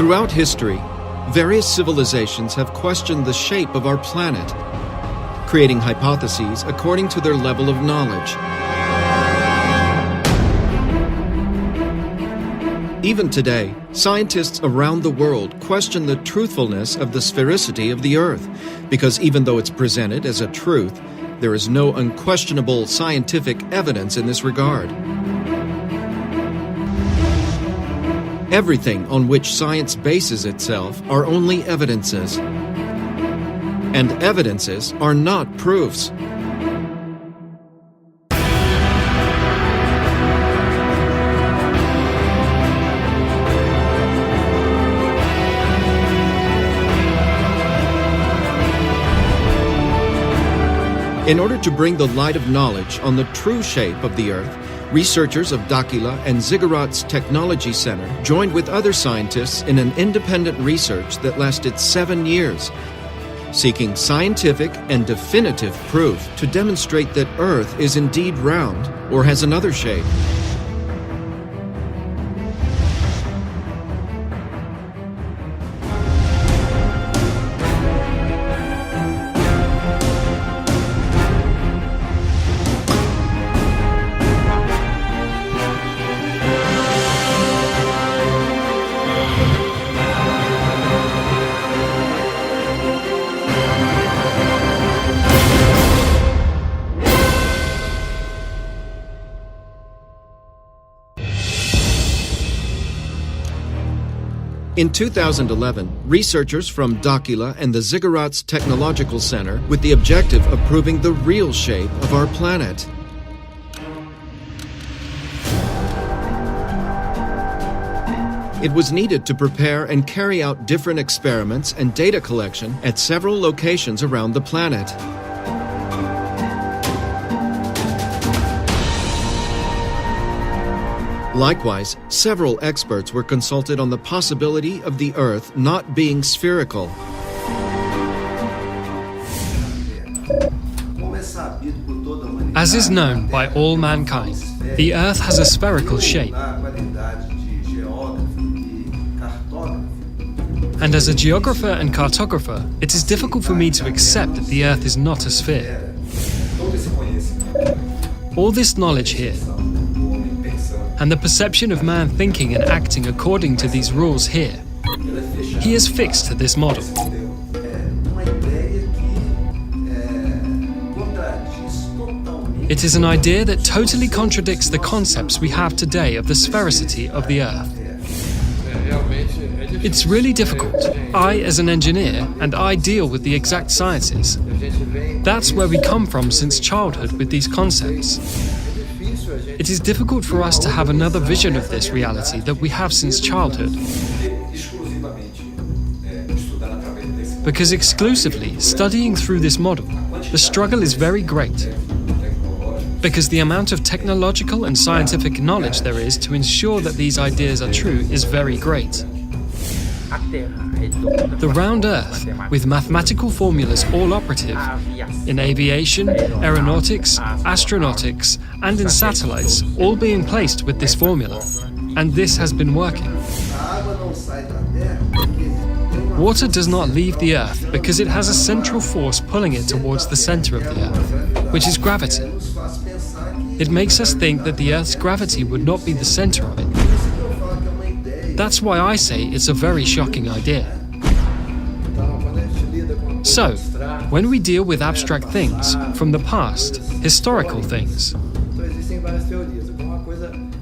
Throughout history, various civilizations have questioned the shape of our planet, creating hypotheses according to their level of knowledge. Even today, scientists around the world question the truthfulness of the sphericity of the Earth, because even though it's presented as a truth, there is no unquestionable scientific evidence in this regard. Everything on which science bases itself are only evidences, and evidences are not proofs. In order to bring the light of knowledge on the true shape of the Earth, researchers of Dakila and Ziggurat's Technology Center joined with other scientists in an independent research that lasted 7 years, seeking scientific and definitive proof to demonstrate that Earth is indeed round or has another shape. In 2011, researchers from Dakila and the Ziggurat's Technological Center with the objective of proving the real shape of our planet. It was needed to prepare and carry out different experiments and data collection at several locations around the planet. Likewise, several experts were consulted on the possibility of the Earth not being spherical. As is known by all mankind, the Earth has a spherical shape. And as a geographer and cartographer, it is difficult for me to accept that the Earth is not a sphere. All this knowledge here, and the perception of man thinking and acting according to these rules here, he is fixed to this model. It is an idea that totally contradicts the concepts we have today of the sphericity of the Earth. It's really difficult. I, as an engineer, and I deal with the exact sciences. That's where we come from since childhood with these concepts. It is difficult for us to have another vision of this reality that we have since childhood. Because exclusively studying through this model, the struggle is very great. Because the amount of technological and scientific knowledge there is to ensure that these ideas are true is very great. The round Earth, with mathematical formulas all operative, in aviation, aeronautics, astronautics, and in satellites, all being placed with this formula. And this has been working. Water does not leave the Earth because it has a central force pulling it towards the center of the Earth, which is gravity. It makes us think that the Earth's gravity would not be the center of it. That's why I say it's a very shocking idea. So, when we deal with abstract things from the past, historical things,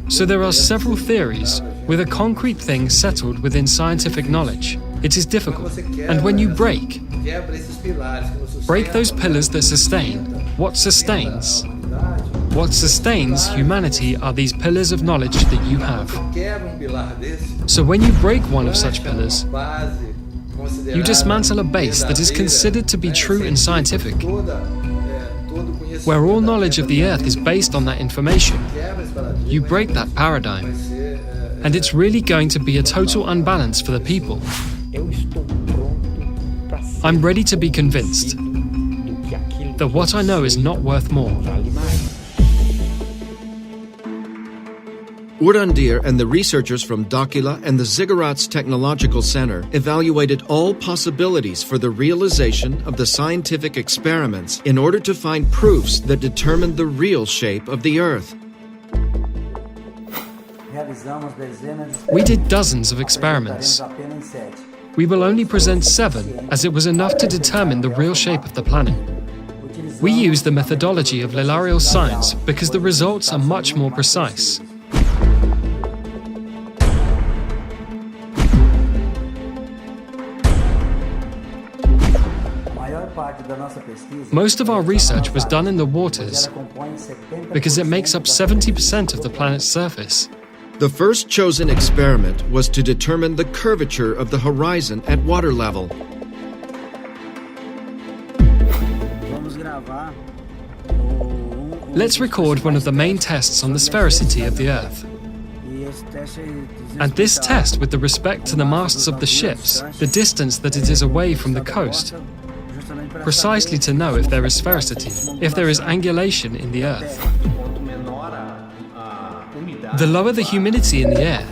so there are several theories with a concrete thing settled within scientific knowledge. It is difficult. And when you break those pillars that sustain, what sustains? What sustains humanity are these pillars of knowledge that you have. So when you break one of such pillars, you dismantle a base that is considered to be true and scientific, where all knowledge of the Earth is based on that information. You break that paradigm, and it's really going to be a total unbalance for the people. I'm ready to be convinced that what I know is not worth more. Urandir and the researchers from Dakila and the Ziggurats Technological Center evaluated all possibilities for the realization of the scientific experiments in order to find proofs that determined the real shape of the Earth. We did dozens of experiments. We will only present 7, as it was enough to determine the real shape of the planet. We use the methodology of L'Ariel science because the results are much more precise. Most of our research was done in the waters because it makes up 70% of the planet's surface. The first chosen experiment was to determine the curvature of the horizon at water level. Let's record one of the main tests on the sphericity of the Earth. And this test with respect to the masts of the ships, the distance that it is away from the coast, precisely to know if there is sphericity, if there is angulation in the Earth. The lower the humidity in the air,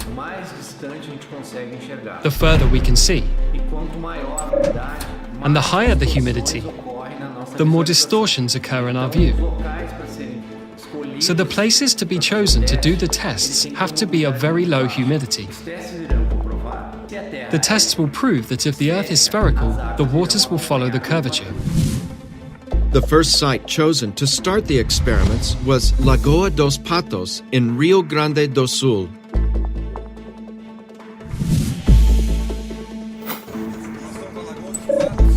the further we can see. And the higher the humidity, the more distortions occur in our view. So the places to be chosen to do the tests have to be of very low humidity. The tests will prove that if the Earth is spherical, the waters will follow the curvature. The first site chosen to start the experiments was Lagoa dos Patos in Rio Grande do Sul.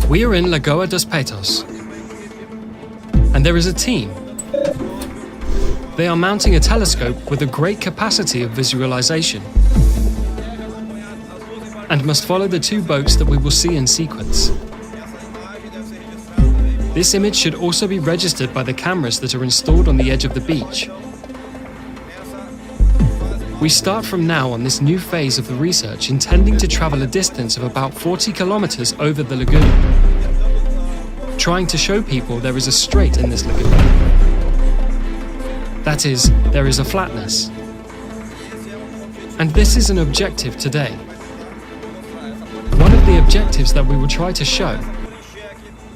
We are in Lagoa dos Patos, and there is a team. They are mounting a telescope with a great capacity of visualization and must follow the 2 boats that we will see in sequence. This image should also be registered by the cameras that are installed on the edge of the beach. We start from now on this new phase of the research, intending to travel a distance of about 40 kilometers over the lagoon, trying to show people there is a strait in this lagoon. That is, there is a flatness. And this is an objective today. One of the objectives that we will try to show,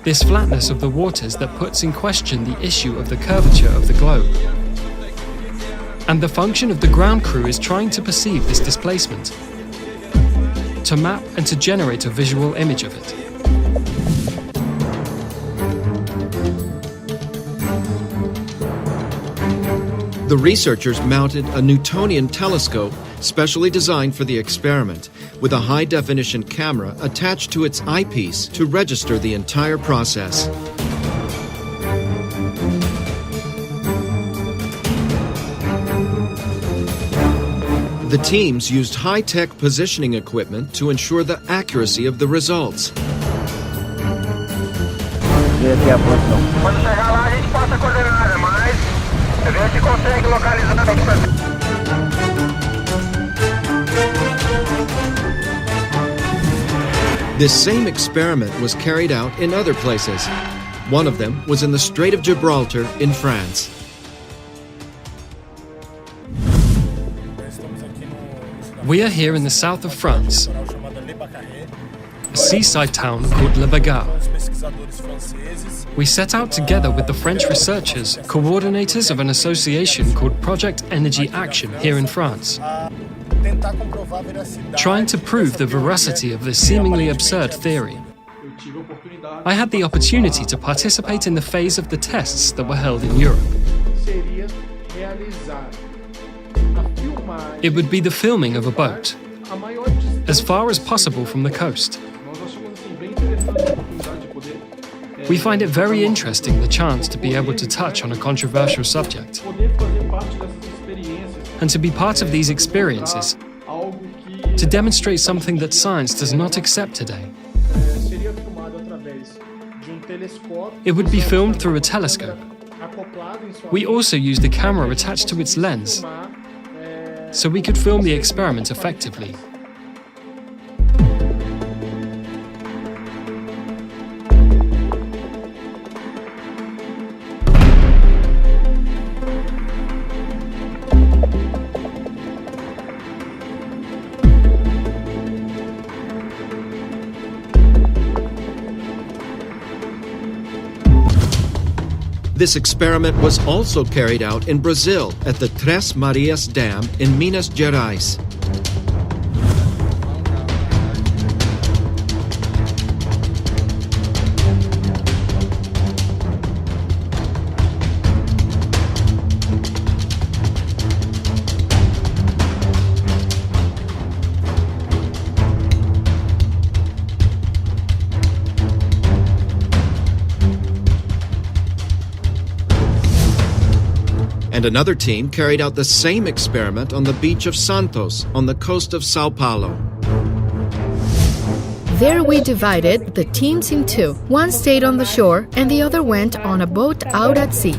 this flatness of the waters that puts in question the issue of the curvature of the globe. And the function of the ground crew is trying to perceive this displacement, to map and to generate a visual image of it. The researchers mounted a Newtonian telescope specially designed for the experiment, with a high-definition camera attached to its eyepiece to register the entire process. The teams used high-tech positioning equipment to ensure the accuracy of the results. Quando chegar lá, a gente passa a coordenada, mas a gente consegue localizar. This same experiment was carried out in other places. One of them was in the Strait of Gibraltar in France. We are here in the south of France, a seaside town called Le Bagarre. We set out together with the French researchers, coordinators of an association called Project Energy Action here in France, trying to prove the veracity of this seemingly absurd theory. I had the opportunity to participate in the phase of the tests that were held in Europe. It would be the filming of a boat, as far as possible from the coast. We find it very interesting the chance to be able to touch on a controversial subject, and to be part of these experiences, to demonstrate something that science does not accept today. It would be filmed through a telescope. We also used a camera attached to its lens, so we could film the experiment effectively. This experiment was also carried out in Brazil at the Três Marias Dam in Minas Gerais. And another team carried out the same experiment on the beach of Santos, on the coast of Sao Paulo. There we divided the teams in two. One stayed on the shore and the other went on a boat out at sea.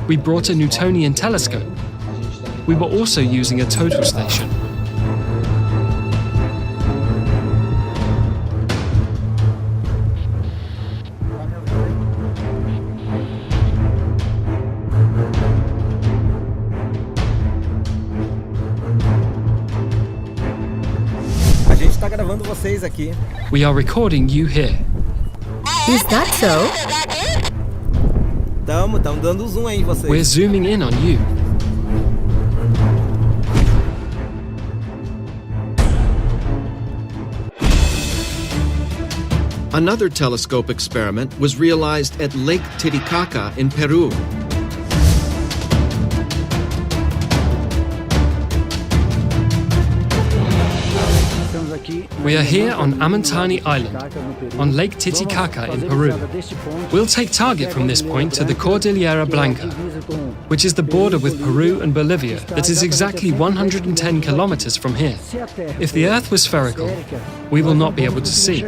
We brought a Newtonian telescope. We were also using a total station. A gente está gravando vocês aqui. We are recording you here. Is that so? Tamo dando zoom aí em vocês. We're zooming in on you. Another telescope experiment was realized at Lake Titicaca in Peru. We are here on Amantani Island, on Lake Titicaca in Peru. We'll take target from this point to the Cordillera Blanca, which is the border with Peru and Bolivia that is exactly 110 kilometers from here. If the Earth was spherical, we will not be able to see.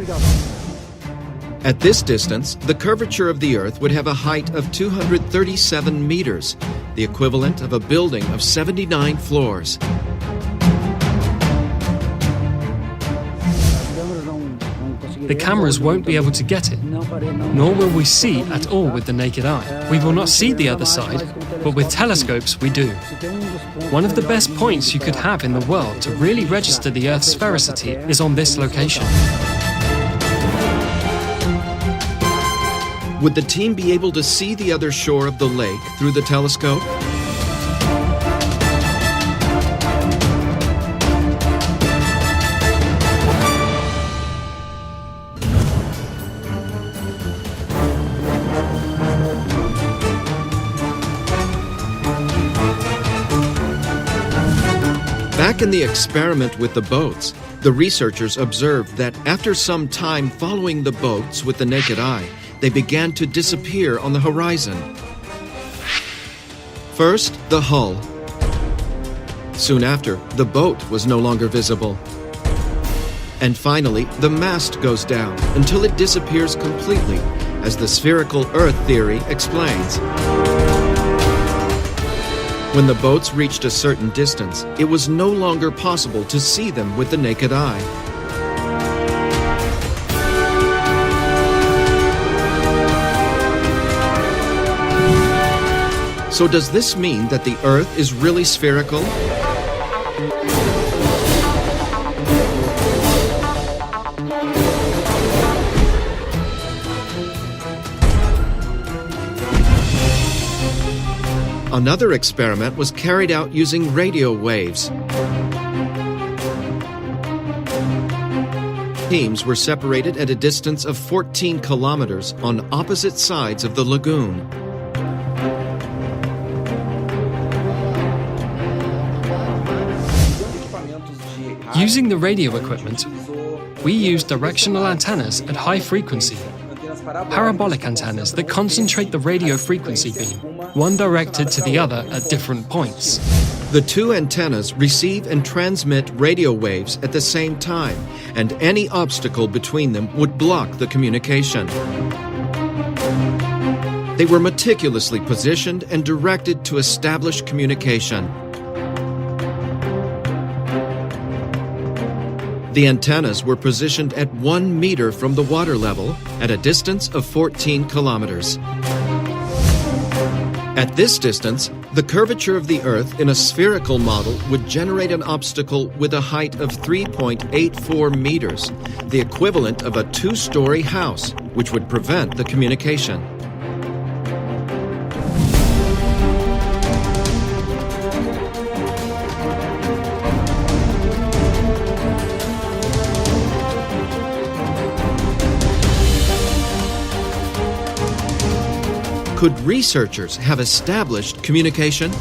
At this distance, the curvature of the Earth would have a height of 237 meters, the equivalent of a building of 79 floors. The cameras won't be able to get it, nor will we see at all with the naked eye. We will not see the other side, but with telescopes we do. One of the best points you could have in the world to really register the Earth's sphericity is on this location. Would the team be able to see the other shore of the lake through the telescope? Back in the experiment with the boats, the researchers observed that after some time following the boats with the naked eye, they began to disappear on the horizon. First, the hull. Soon after, the boat was no longer visible. And finally, the mast goes down until it disappears completely, as the spherical Earth theory explains. When the boats reached a certain distance, it was no longer possible to see them with the naked eye. So does this mean that the Earth is really spherical? Another experiment was carried out using radio waves. Teams were separated at a distance of 14 kilometers on opposite sides of the lagoon. Using the radio equipment, we used directional antennas at high frequency, parabolic antennas that concentrate the radio frequency beam, one directed to the other at different points. The two antennas receive and transmit radio waves at the same time, and any obstacle between them would block the communication. They were meticulously positioned and directed to establish communication. The antennas were positioned at 1 meter from the water level at a distance of 14 kilometers. At this distance, The curvature of the Earth in a spherical model would generate an obstacle with a height of 3.84 meters, the equivalent of a two-story house, which would prevent the communication. Could researchers have established communication?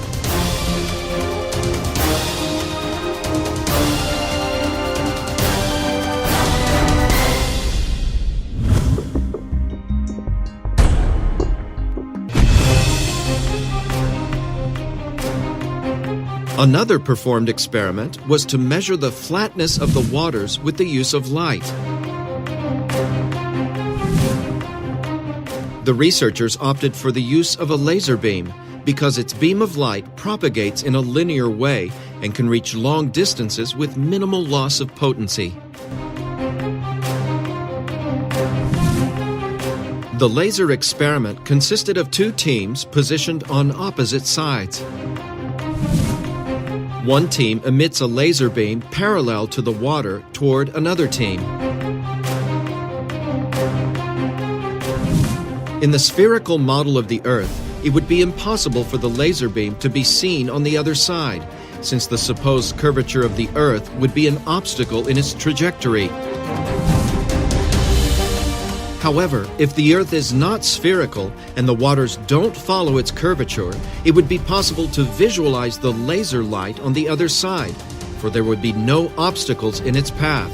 Another performed experiment was to measure the flatness of the waters with the use of light. The researchers opted for the use of a laser beam because its beam of light propagates in a linear way and can reach long distances with minimal loss of potency. The laser experiment consisted of two teams positioned on opposite sides. One team emits a laser beam parallel to the water toward another team. In the spherical model of the Earth, it would be impossible for the laser beam to be seen on the other side, since the supposed curvature of the Earth would be an obstacle in its trajectory. However, if the Earth is not spherical and the waters don't follow its curvature, it would be possible to visualize the laser light on the other side, for there would be no obstacles in its path.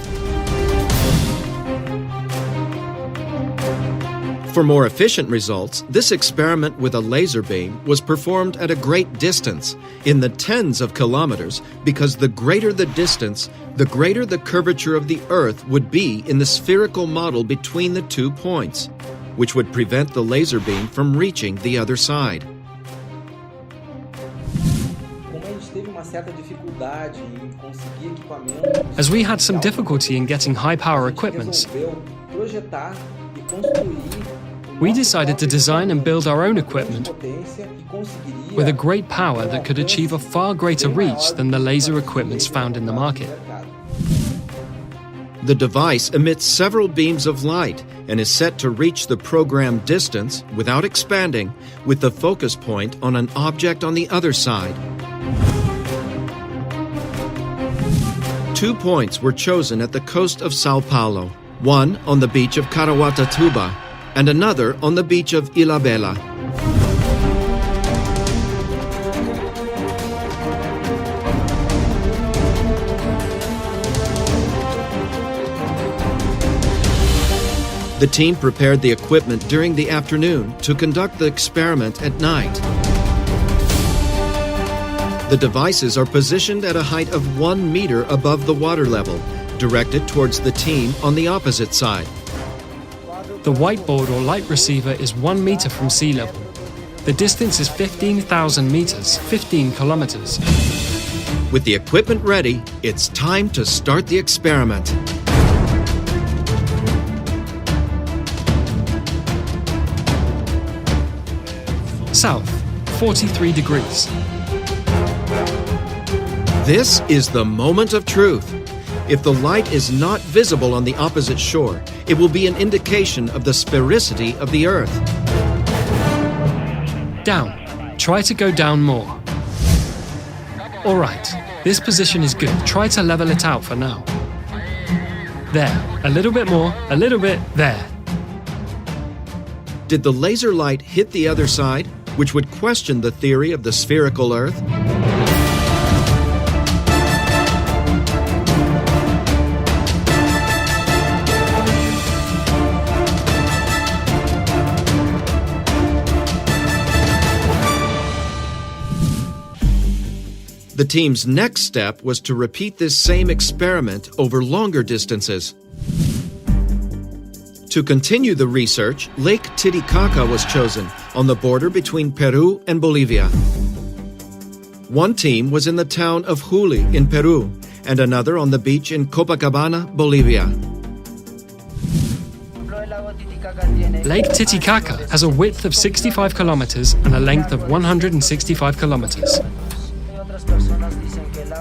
For more efficient results, this experiment with a laser beam was performed at a great distance, in the tens of kilometers, because the greater the distance, the greater the curvature of the Earth would be in the spherical model between the 2 points, which would prevent the laser beam from reaching the other side. As we had some difficulty in getting high-power equipment, we decided to design and build our own equipment with a great power that could achieve a far greater reach than the laser equipments found in the market. The device emits several beams of light and is set to reach the programmed distance without expanding, with the focus point on an object on the other side. 2 points were chosen at the coast of Sao Paulo, one on the beach of Caraguatatuba and another on the beach of Ilhabela. The team prepared the equipment during the afternoon to conduct the experiment at night. The devices are positioned at a height of 1 meter above the water level, directed towards the team on the opposite side. The whiteboard or light receiver is 1 meter from sea level. The distance is 15,000 meters, 15 kilometers. With the equipment ready, it's time to start the experiment. South, 43 degrees. This is the moment of truth. If the light is not visible on the opposite shore, it will be an indication of the sphericity of the Earth. Down. Try to go down more. All right, this position is good. Try to level it out for now. There, a little bit more, a little bit, there. Did the laser light hit the other side, which would question the theory of the spherical Earth? The team's next step was to repeat this same experiment over longer distances. To continue the research, Lake Titicaca was chosen on the border between Peru and Bolivia. One team was in the town of Juli in Peru and another on the beach in Copacabana, Bolivia. Lake Titicaca has a width of 65 kilometers and a length of 165 kilometers.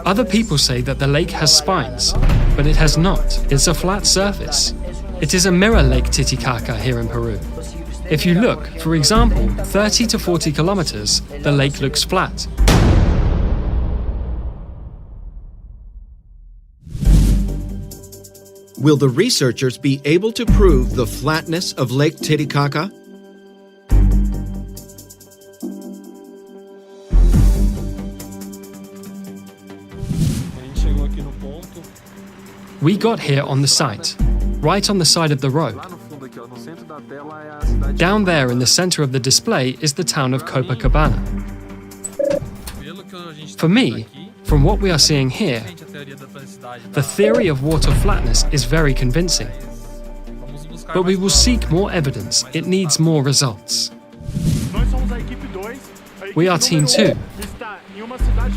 Other people say that the lake has spines, but it has not. It's a flat surface. It is a mirror Lake Titicaca here in Peru. If you look, for example, 30 to 40 kilometers, the lake looks flat. Will the researchers be able to prove the flatness of Lake Titicaca? We got here on the site, right on the side of the road. Down there in the center of the display is the town of Copacabana. For me, from what we are seeing here, the theory of water flatness is very convincing. But we will seek more evidence. It needs more results. We are Team 2.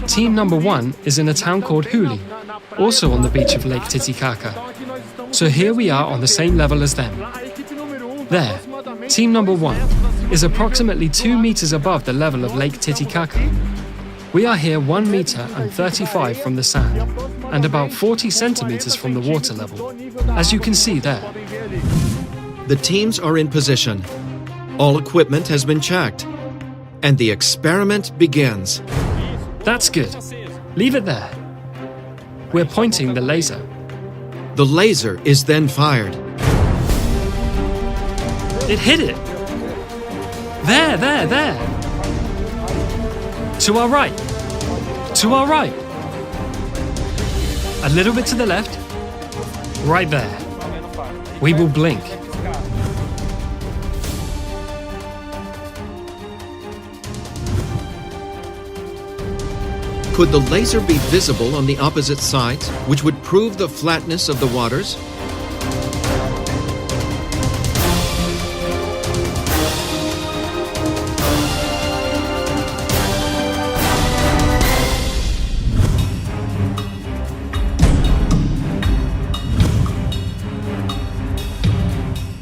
Team number 1 is in a town called Huli, also on the beach of Lake Titicaca. So here we are on the same level as them. There, team number 1 is approximately 2 meters above the level of Lake Titicaca. We are here 1 meter and 35 from the sand, and about 40 centimeters from the water level, as you can see there. The teams are in position. All equipment has been checked. And the experiment begins. That's good. Leave it there. We're pointing the laser. The laser is then fired. It hit it. There. To our right. To our right. A little bit to the left. Right there. We will blink. Could the laser be visible on the opposite sides, which would prove the flatness of the waters?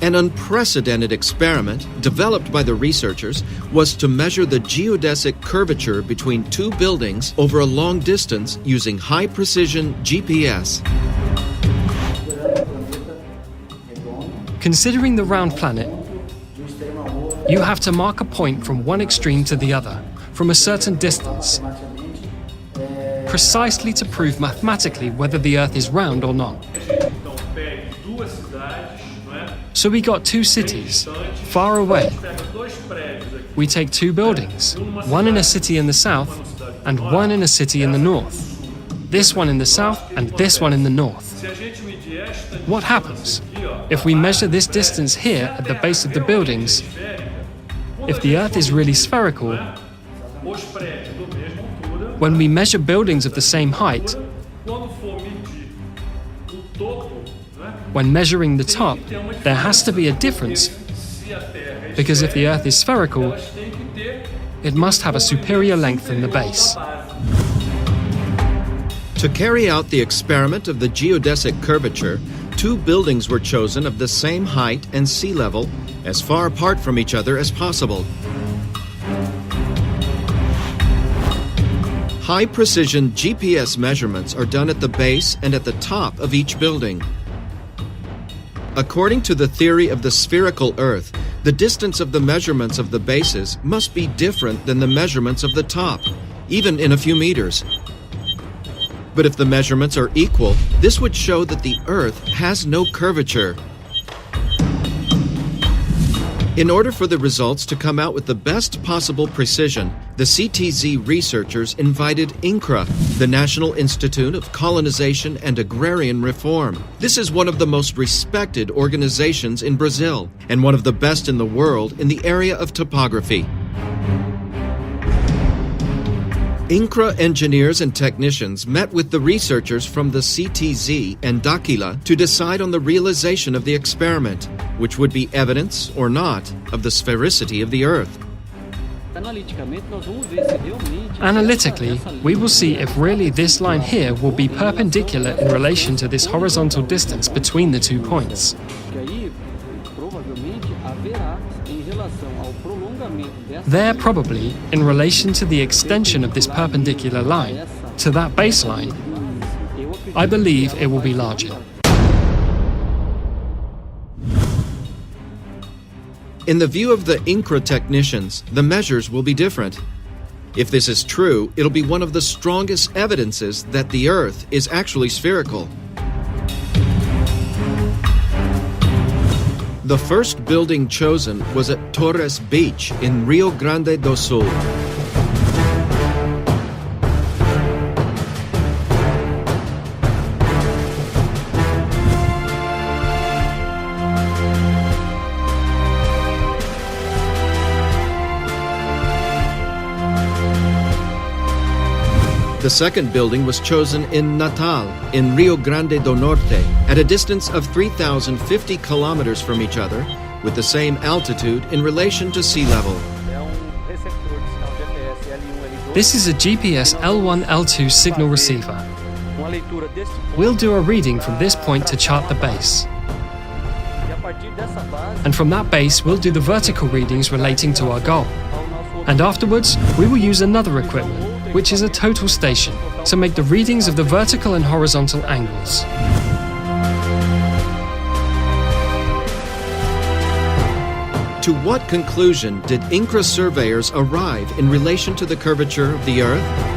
An unprecedented experiment developed by the researchers was to measure the geodesic curvature between two buildings over a long distance using high-precision GPS. Considering the round planet, you have to mark a point from one extreme to the other, from a certain distance, precisely to prove mathematically whether the Earth is round or not. So we got 2 cities, far away. We take 2 buildings, one in a city in the south and one in a city in the north. This one in the south and this one in the north. What happens? If we measure this distance here at the base of the buildings, if the Earth is really spherical, when we measure buildings of the same height, when measuring the top, there has to be a difference, because if the Earth is spherical, it must have a superior length than the base. To carry out the experiment of the geodesic curvature, 2 buildings were chosen of the same height and sea level, as far apart from each other as possible. High-precision GPS measurements are done at the base and at the top of each building. According to the theory of the spherical Earth, the distance of the measurements of the bases must be different than the measurements of the top, even in a few meters. But if the measurements are equal, this would show that the Earth has no curvature. In order for the results to come out with the best possible precision, the CTZ researchers invited INCRA, the National Institute of Colonization and Agrarian Reform. This is one of the most respected organizations in Brazil and one of the best in the world in the area of topography. INCRA engineers and technicians met with the researchers from the CTZ and Daquila to decide on the realization of the experiment, which would be evidence or not of the sphericity of the Earth. Analytically, we will see if really this line here will be perpendicular in relation to this horizontal distance between the 2 points. There probably, in relation to the extension of this perpendicular line to that baseline, I believe it will be larger. In the view of the INCRA technicians, the measures will be different. If this is true, it'll be one of the strongest evidences that the Earth is actually spherical. The first building chosen was at Torres Beach in Rio Grande do Sul. The second building was chosen in Natal, in Rio Grande do Norte, at a distance of 3,050 kilometers from each other, with the same altitude in relation to sea level. This is a GPS L1, L2 signal receiver. We'll do a reading from this point to chart the base. And from that base, we'll do the vertical readings relating to our goal. And afterwards, we will use another equipment, which is a total station, to make the readings of the vertical and horizontal angles. To what conclusion did INCRA surveyors arrive in relation to the curvature of the Earth?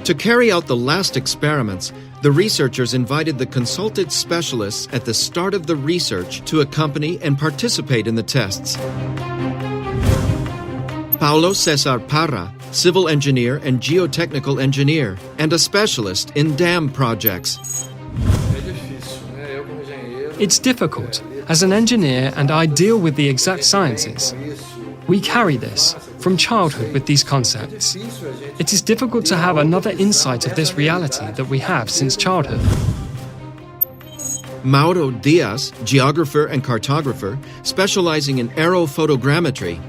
To carry out the last experiments, the researchers invited the consulted specialists at the start of the research to accompany and participate in the tests. Paulo Cesar Parra, civil engineer and geotechnical engineer, and a specialist in dam projects. It's difficult. As an engineer, and I deal with the exact sciences. We carry this from childhood with these concepts. It is difficult to have another insight of this reality that we have since childhood. Mauro Diaz, geographer and cartographer, specializing in aerophotogrammetry.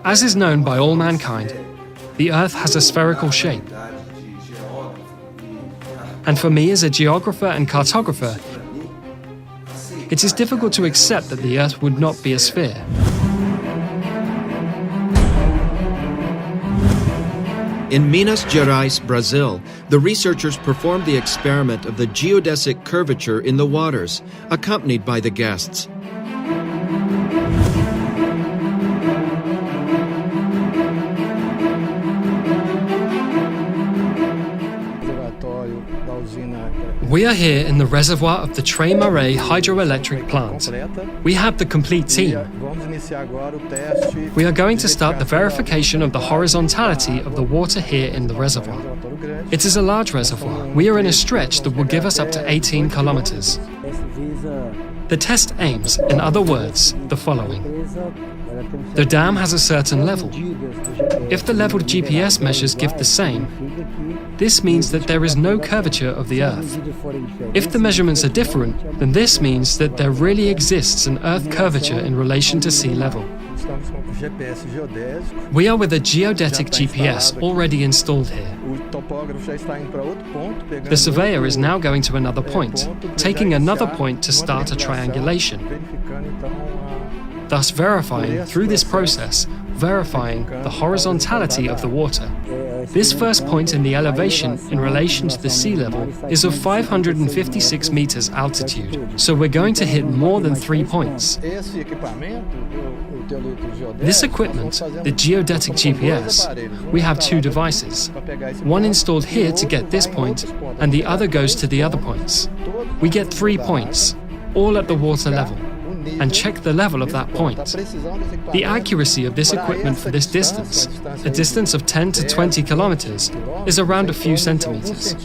As is known by all mankind, the Earth has a spherical shape. And for me as a geographer and cartographer, it is difficult to accept that the Earth would not be a sphere. In Minas Gerais, Brazil, the researchers performed the experiment of the geodesic curvature in the waters, accompanied by the guests. We are here in the reservoir of the Três Marés hydroelectric plant. We have the complete team. We are going to start the verification of the horizontality of the water here in the reservoir. It is a large reservoir. We are in a stretch that will give us up to 18 kilometers. The test aims, in other words, the following. The dam has a certain level. If the level GPS measures give the same, this means that there is no curvature of the Earth. If the measurements are different, then this means that there really exists an Earth curvature in relation to sea level. We are with a geodetic GPS already installed here. The surveyor is now going to another point, taking another point to start a triangulation, thus verifying, through this process, verifying the horizontality of the water. This first point in the elevation in relation to the sea level is of 556 meters altitude, so we're going to hit more than 3 points. This equipment, the geodetic GPS, we have two devices. One installed here to get this point, and the other goes to the other points. We get 3 points, all at the water level, and check the level of that point. The accuracy of this equipment for this distance, a distance of 10 to 20 kilometers, is around a few centimeters.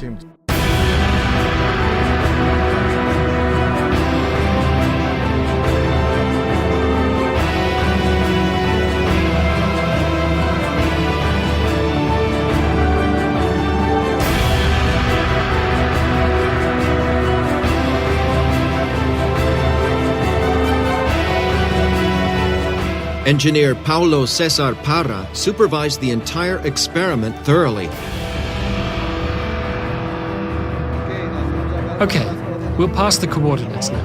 Engineer Paulo Cesar Parra supervised the entire experiment thoroughly. Okay, we'll pass the coordinates now.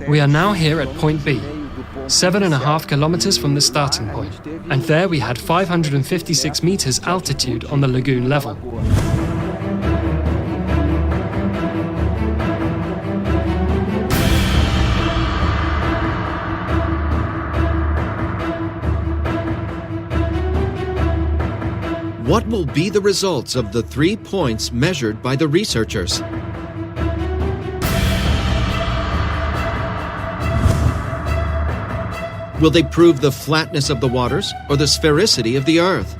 We are now here at point B, 7.5 kilometers from the starting point, and there we had 556 meters altitude on the lagoon level. What will be the results of the 3 points measured by the researchers? Will they prove the flatness of the waters or the sphericity of the Earth?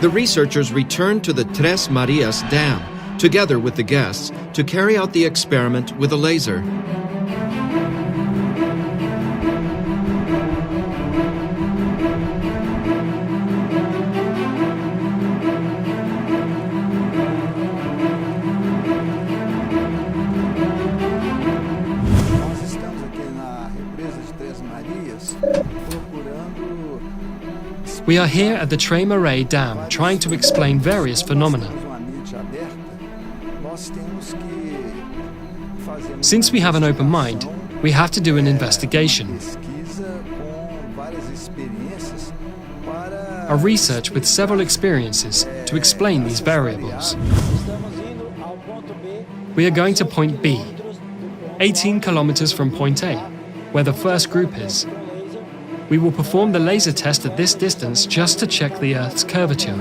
The researchers returned to the Tres Marias Dam, together with the guests, to carry out the experiment with a laser. We are here at the Tres Marias Dam trying to explain various phenomena. Since we have an open mind, we have to do an investigation. A research with several experiences to explain these variables. We are going to point B, 18 kilometers from point A, where the first group is. We will perform the laser test at this distance just to check the Earth's curvature.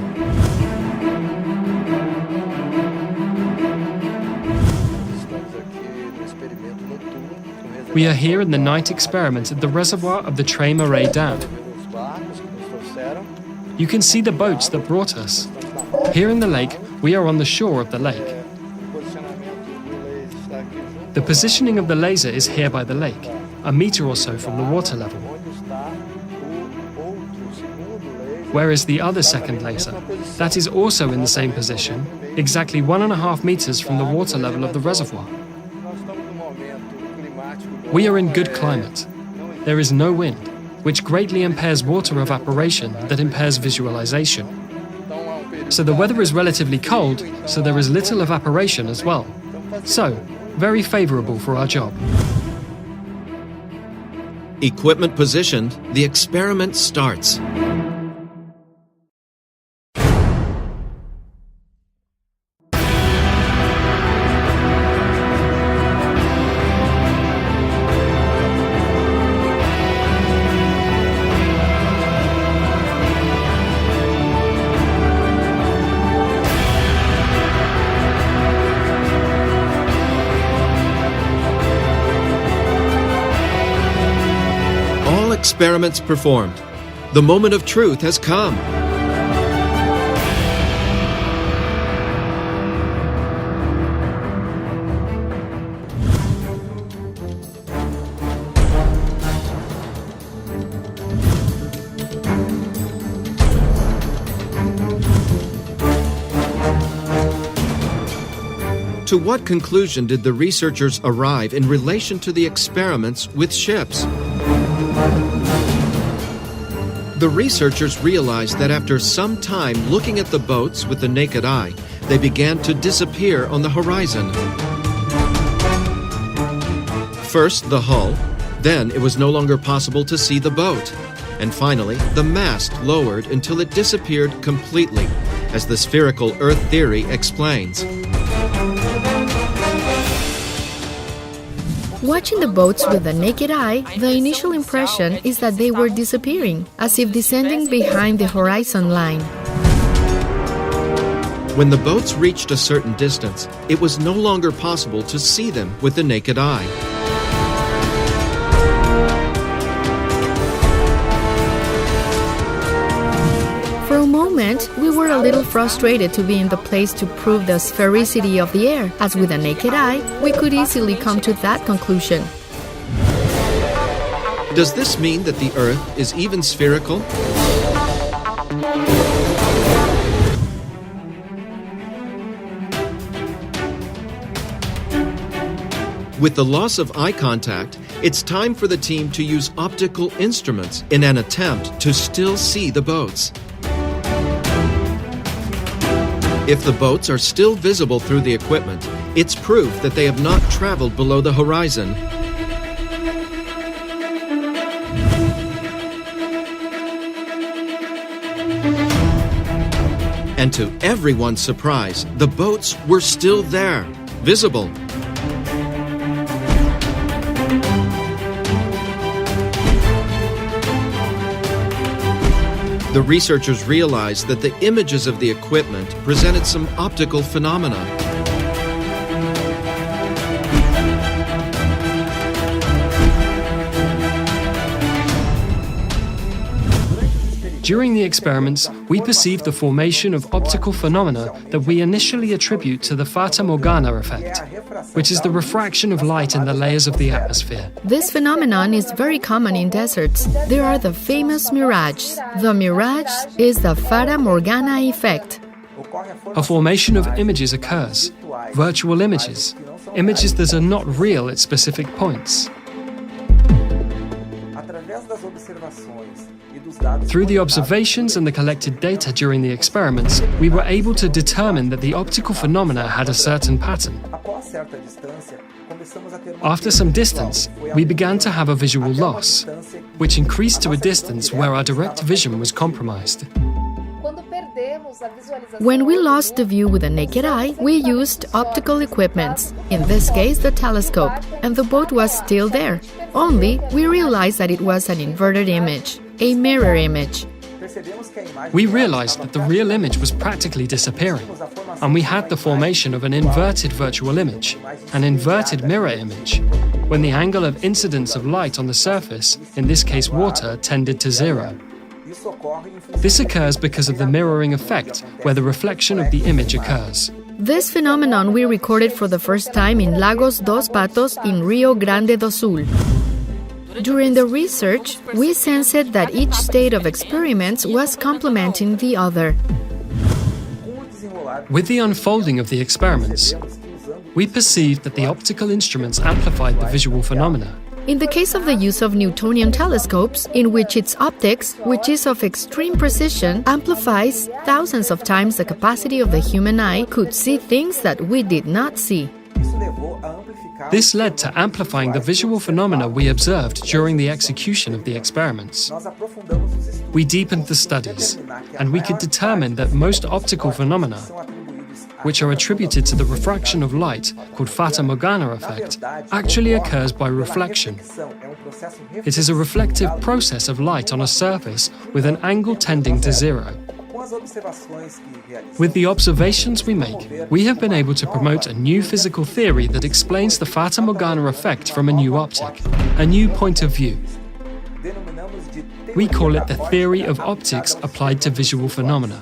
We are here in the night experiment at the reservoir of the Tres Marias Dam. You can see the boats that brought us. Here in the lake, we are on the shore of the lake. The positioning of the laser is here by the lake, a meter or so from the water level. Where is the other second laser? That is also in the same position, exactly 1.5 meters from the water level of the reservoir. We are in good climate. There is no wind, which greatly impairs water evaporation that impairs visualization. So the weather is relatively cold, so there is little evaporation as well. So, very favorable for our job. Equipment positioned, the experiment starts. Experiments performed. The moment of truth has come. To what conclusion did the researchers arrive in relation to the experiments with ships? The researchers realized that after some time looking at the boats with the naked eye, they began to disappear on the horizon. First the hull, then it was no longer possible to see the boat, and finally the mast lowered until it disappeared completely, as the spherical Earth theory explains. Watching the boats with the naked eye, the initial impression is that they were disappearing, as if descending behind the horizon line. When the boats reached a certain distance, it was no longer possible to see them with the naked eye. For a moment, we were a little frustrated to be in the place to prove the sphericity of the air, as with a naked eye, we could easily come to that conclusion. Does this mean that the Earth is even spherical? With the loss of eye contact, it's time for the team to use optical instruments in an attempt to still see the boats. If the boats are still visible through the equipment, it's proof that they have not traveled below the horizon. And to everyone's surprise, the boats were still there, visible. The researchers realized that the images of the equipment presented some optical phenomena. During the experiments, we perceived the formation of optical phenomena that we initially attribute to the Fata Morgana effect, which is the refraction of light in the layers of the atmosphere. This phenomenon is very common in deserts. There are the famous mirages. The mirage is the Fata Morgana effect. A formation of images occurs, virtual images that are not real at specific points. Through the observations and the collected data during the experiments, we were able to determine that the optical phenomena had a certain pattern. After some distance, we began to have a visual loss, which increased to a distance where our direct vision was compromised. When we lost the view with the naked eye, we used optical equipments, in this case the telescope, and the boat was still there. Only we realized that it was an inverted image, a mirror image. We realized that the real image was practically disappearing, and we had the formation of an inverted virtual image, an inverted mirror image, when the angle of incidence of light on the surface, in this case water, tended to zero. This occurs because of the mirroring effect, where the reflection of the image occurs. This phenomenon we recorded for the first time in Lagos dos Patos in Rio Grande do Sul. During the research, we sensed that each state of experiments was complementing the other. With the unfolding of the experiments, we perceived that the optical instruments amplified the visual phenomena. In the case of the use of Newtonian telescopes, in which its optics, which is of extreme precision, amplifies thousands of times the capacity of the human eye, could see things that we did not see. This led to amplifying the visual phenomena we observed during the execution of the experiments. We deepened the studies, and we could determine that most optical phenomena, which are attributed to the refraction of light, called Fata Morgana effect, actually occurs by reflection. It is a reflective process of light on a surface with an angle tending to zero. With the observations we make, we have been able to promote a new physical theory that explains the Fata Morgana effect from a new optic, a new point of view. We call it the theory of optics applied to visual phenomena.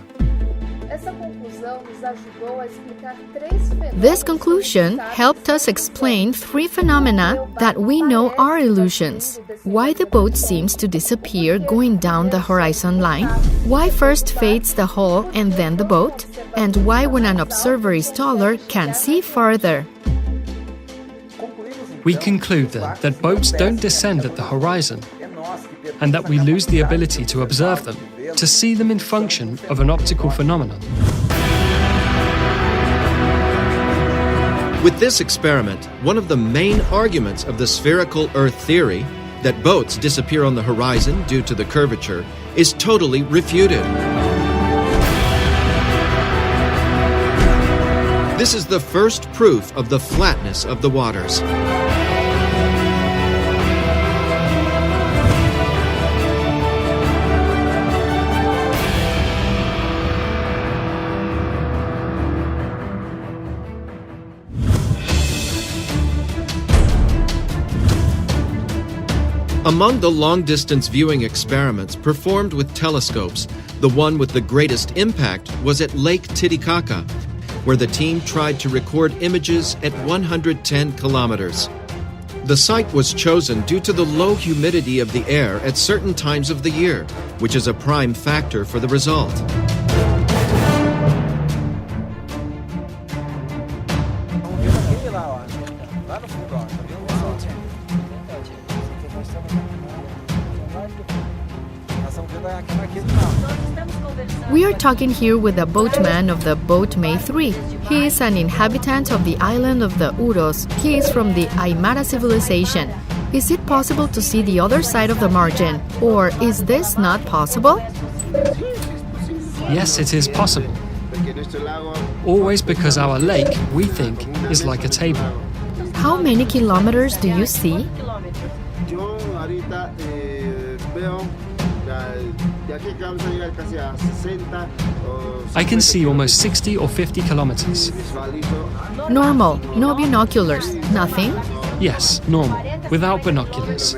This conclusion helped us explain three phenomena that we know are illusions. Why the boat seems to disappear going down the horizon line, why first fades the hull and then the boat, and why when an observer is taller can see farther. We conclude then that boats don't descend at the horizon, and that we lose the ability to observe them, to see them in function of an optical phenomenon. With this experiment, one of the main arguments of the spherical Earth theory, that boats disappear on the horizon due to the curvature, is totally refuted. This is the first proof of the flatness of the waters. Among the long-distance viewing experiments performed with telescopes, the one with the greatest impact was at Lake Titicaca, where the team tried to record images at 110 kilometers. The site was chosen due to the low humidity of the air at certain times of the year, which is a prime factor for the result. We are talking here with a boatman of the boat May 3. He is an inhabitant of the island of the Uros. He is from the Aymara civilization. Is it possible to see the other side of the margin? Or is this not possible? Yes, it is possible. Always because our lake, we think, is like a table. How many kilometers do you see? I can see almost 60 or 50 kilometers. Normal, no binoculars, nothing? Yes, normal, without binoculars.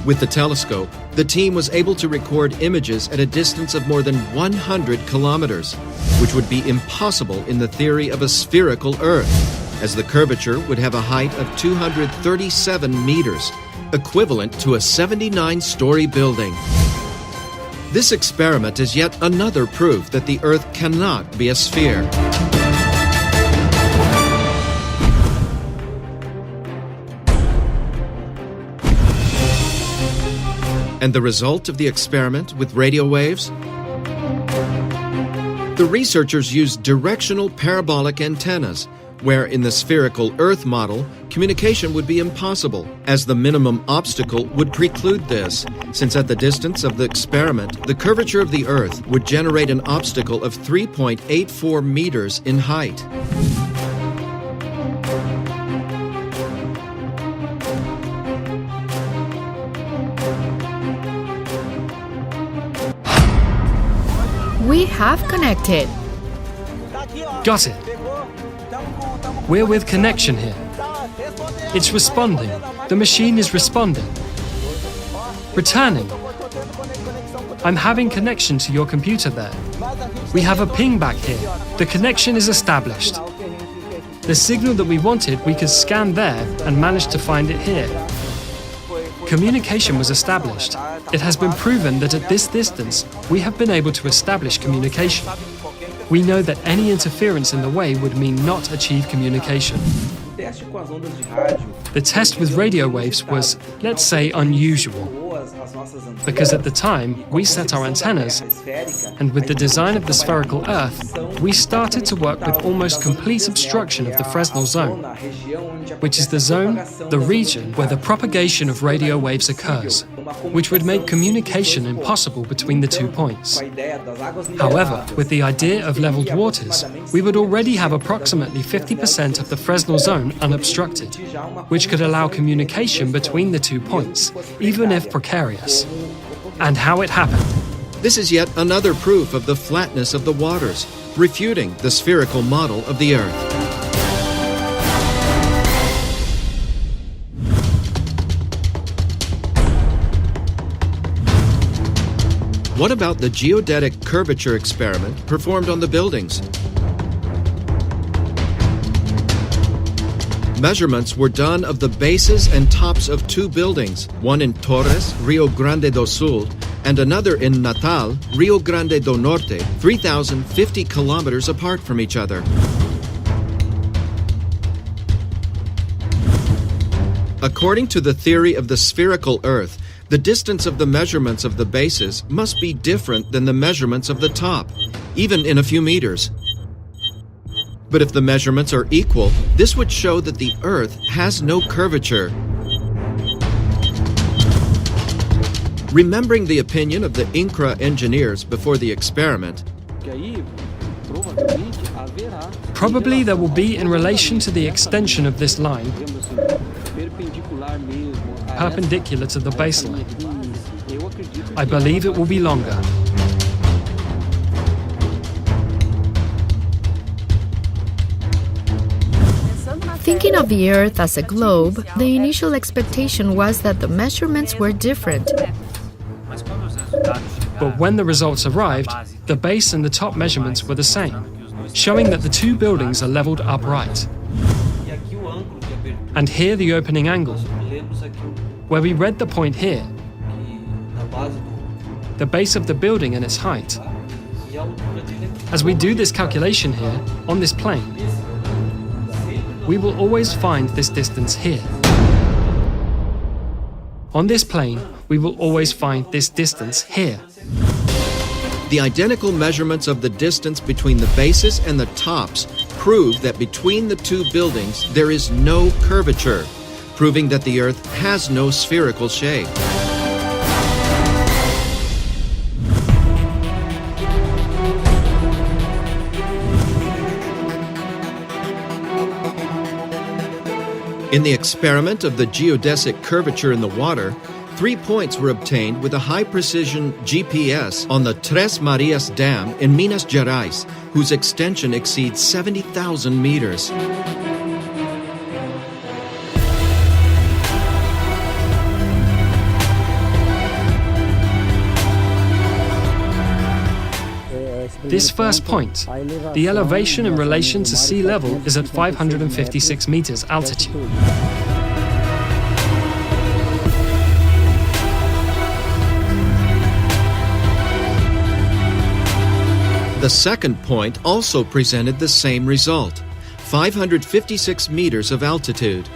With the telescope, the team was able to record images at a distance of more than 100 kilometers, which would be impossible in the theory of a spherical Earth, as the curvature would have a height of 237 meters, equivalent to a 79-story building. This experiment is yet another proof that the Earth cannot be a sphere. And the result of the experiment with radio waves? The researchers used directional parabolic antennas, where in the spherical Earth model, communication would be impossible, as the minimum obstacle would preclude this, since at the distance of the experiment, the curvature of the Earth would generate an obstacle of 3.84 meters in height. We have connected. Got it. We're with connection here. It's responding. The machine is responding. Returning. I'm having connection to your computer there. We have a ping back here. The connection is established. The signal that we wanted, we could scan there and managed to find it here. Communication was established. It has been proven that at this distance, we have been able to establish communication. We know that any interference in the way would mean not achieve communication. The test with radio waves was, let's say, unusual. Because at the time, we set our antennas, and with the design of the spherical Earth, we started to work with almost complete obstruction of the Fresnel zone, which is the zone, the region, where the propagation of radio waves occurs, which would make communication impossible between the 2 points. However, with the idea of leveled waters, we would already have approximately 50% of the Fresnel zone unobstructed, which could allow communication between the 2 points, even if precarious. And how it happened. This is yet another proof of the flatness of the waters, refuting the spherical model of the Earth. What about the geodetic curvature experiment performed on the buildings? Measurements were done of the bases and tops of 2 buildings, one in Torres, Rio Grande do Sul, and another in Natal, Rio Grande do Norte, 3,050 kilometers apart from each other. According to the theory of the spherical Earth, the distance of the measurements of the bases must be different than the measurements of the top, even in a few meters. But if the measurements are equal, this would show that the Earth has no curvature. Remembering the opinion of the INCRA engineers before the experiment, Probably there will be in relation to the extension of this line, perpendicular to the baseline. I believe it will be longer. Thinking of the Earth as a globe, the initial expectation was that the measurements were different. But when the results arrived, the base and the top measurements were the same. showing that the two buildings are leveled upright. And here the opening angle, where we read the point here, the base of the building and its height. As we do this calculation here, on this plane, we will always find this distance here. On this plane, we will always find this distance here. The identical measurements of the distance between the bases and the tops prove that between the two buildings there is no curvature, proving that the Earth has no spherical shape. In the experiment of the geodesic curvature in the water, 3 points were obtained with a high-precision GPS on the Tres Marias Dam in Minas Gerais, whose extension exceeds 70,000 meters. This first point, the elevation in relation to sea level is at 556 meters altitude. The second point also presented the same result, 556 meters of altitude.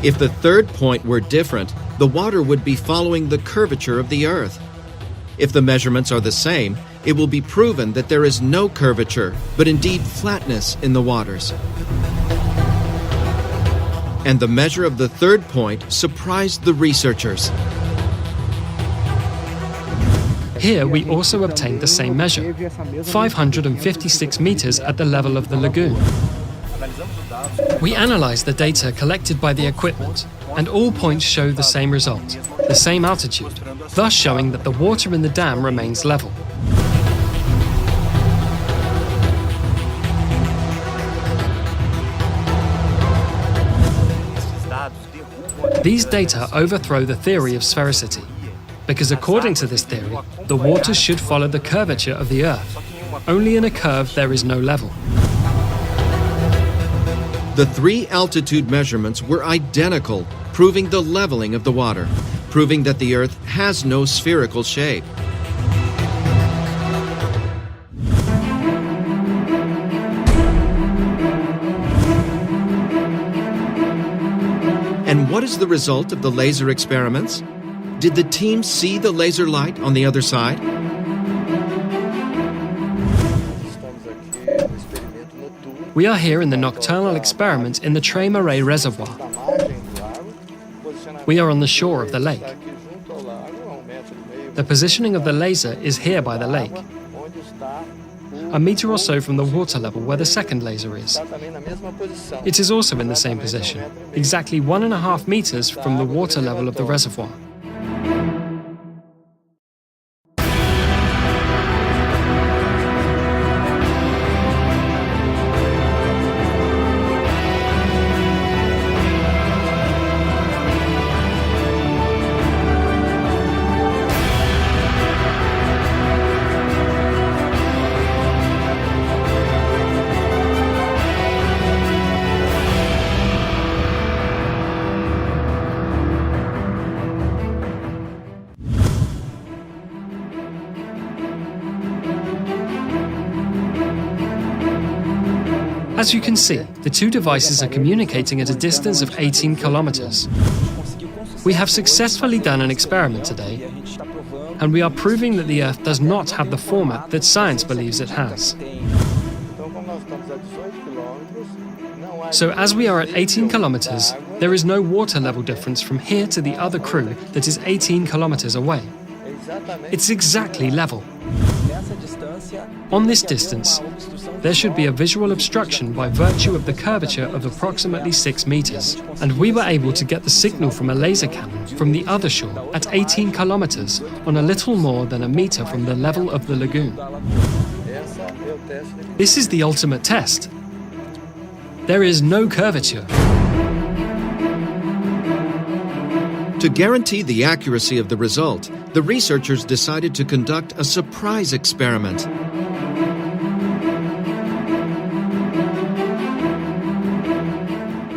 If the third point were different, the water would be following the curvature of the Earth. If the measurements are the same, it will be proven that there is no curvature, but indeed flatness in the waters. And the measure of the third point surprised the researchers. Here we also obtained the same measure, 556 meters at the level of the lagoon. We analyzed the data collected by the equipment, and all points show the same result, the same altitude, thus showing that the water in the dam remains level. These data overthrow the theory of sphericity, because according to this theory, the water should follow the curvature of the Earth. Only in a curve there is no level. The 3 altitude measurements were identical, proving the leveling of the water, proving that the Earth has no spherical shape. And what is the result of the laser experiments? Did the team see the laser light on the other side? We are here in the nocturnal experiment in the Tres Marias Reservoir. We are on the shore of the lake. The positioning of the laser is here by the lake, a meter or so from the water level where the second laser is. It is also in the same position, exactly 1.5 meters from the water level of the reservoir. As you can see, the two devices are communicating at a distance of 18 kilometers. We have successfully done an experiment today, and we are proving that the Earth does not have the format that science believes it has. So as we are at 18 kilometers, there is no water level difference from here to the other crew that is 18 kilometers away. It's exactly level. On this distance, there should be a visual obstruction by virtue of the curvature of approximately 6 meters, and we were able to get the signal from a laser cannon from the other shore at 18 kilometers on a little more than a meter from the level of the lagoon. This is the ultimate test. There is no curvature. To guarantee the accuracy of the result, the researchers decided to conduct a surprise experiment.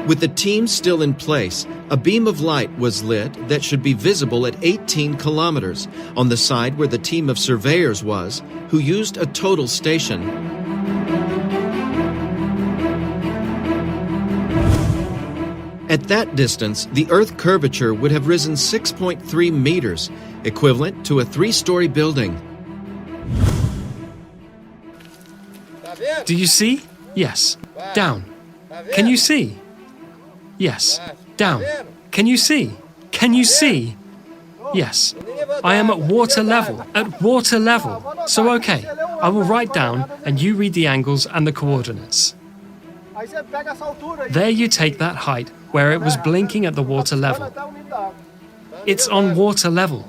With the team still in place, a beam of light was lit that should be visible at 18 kilometers on the side where the team of surveyors was, who used a total station. At that distance, the Earth curvature would have risen 6.3 meters, equivalent to a 3-story building. Do you see? Yes. Down. Can you see? Yes. Down. Can you see? Can you see? Yes. I am at water level. At water level. So okay, I will write down and you read the angles and the coordinates. There you take that height where it was blinking at the water level. It's on water level.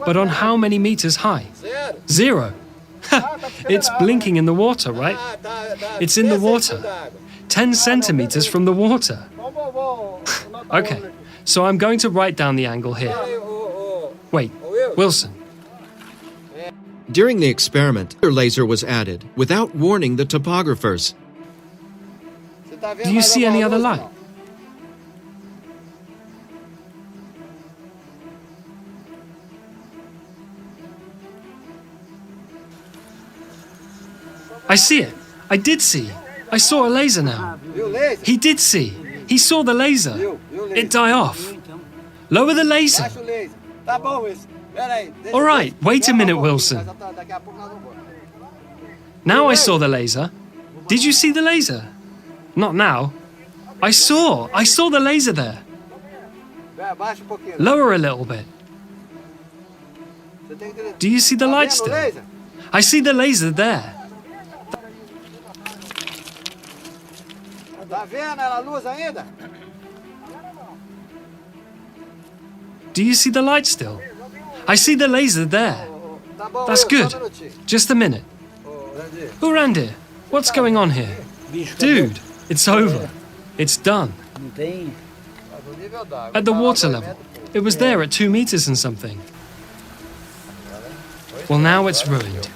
But on how many meters high? 0. It's blinking in the water, right? It's in the water. 10 centimeters from the water. Okay, so I'm going to write down the angle here. Wait, Wilson. During the experiment, a laser was added without warning the topographers. Do you see any other light? I see it. I did see. I saw a laser now. He did see. He saw the laser. It die off. Lower the laser. All right, wait a minute, Wilson. Now I saw the laser. Did you see the laser? Not now. I saw the laser there. Lower a little bit. Do you see the light still? I see the laser there. Do you see the light still? I see the laser there. That's good. Just a minute. Randy, what's going on here? Dude, it's over. It's done. At the water level. It was there at 2 meters and something. Well, now it's ruined.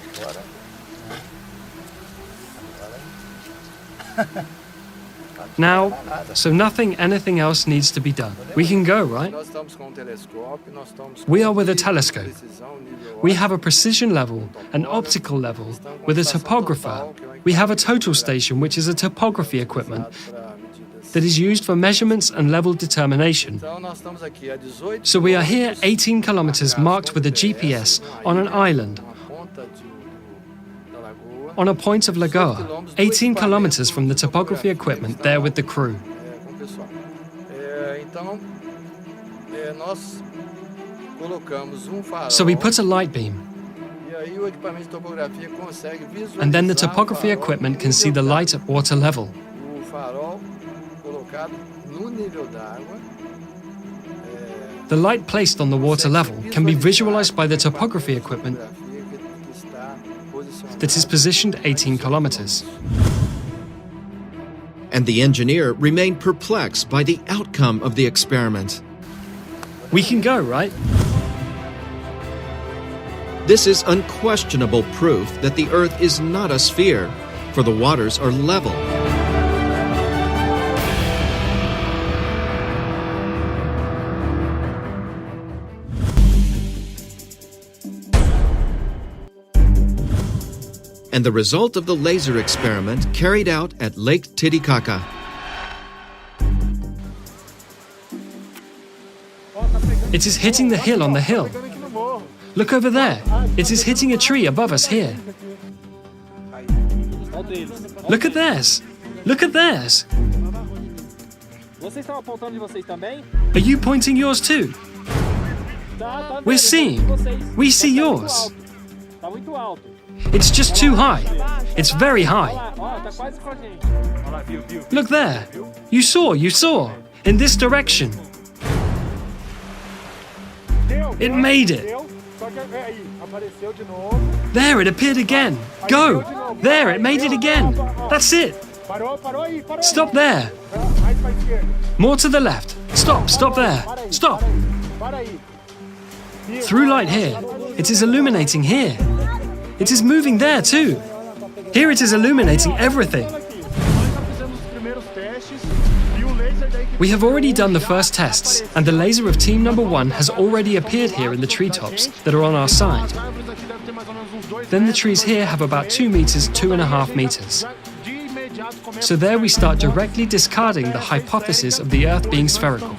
Now, so anything else needs to be done. We can go, right? We are with a telescope. We have a precision level, an optical level, with a topographer. We have a total station, which is a topography equipment that is used for measurements and level determination. So we are here 18 kilometers marked with a GPS on an island, on a point of Lagoa, 18 kilometers from the topography equipment there with the crew. So we put a light beam, and then the topography equipment can see the light at water level. The light placed on the water level can be visualized by the topography equipment that is positioned 18 kilometers. And the engineer remained perplexed by the outcome of the experiment. We can go, right? This is unquestionable proof that the Earth is not a sphere, for the waters are level. And the result of the laser experiment carried out at Lake Titicaca. It is hitting the hill on the hill. Look over there. It is hitting a tree above us here. Look at theirs. Look at theirs. Are you pointing yours too? We're seeing. We see yours. It's just too high. It's very high. Look there. You saw. In this direction. It made it. There, it appeared again. Go. There, it made it again. That's it. Stop there! More to the left. Stop there. Stop! Through light here. It is illuminating here. It is moving there too. Here it is illuminating everything. We have already done the first tests, and the laser of team number 1 has already appeared here in the treetops that are on our side. Then the trees here have about 2 meters, 2.5 meters. So there we start directly discarding the hypothesis of the Earth being spherical.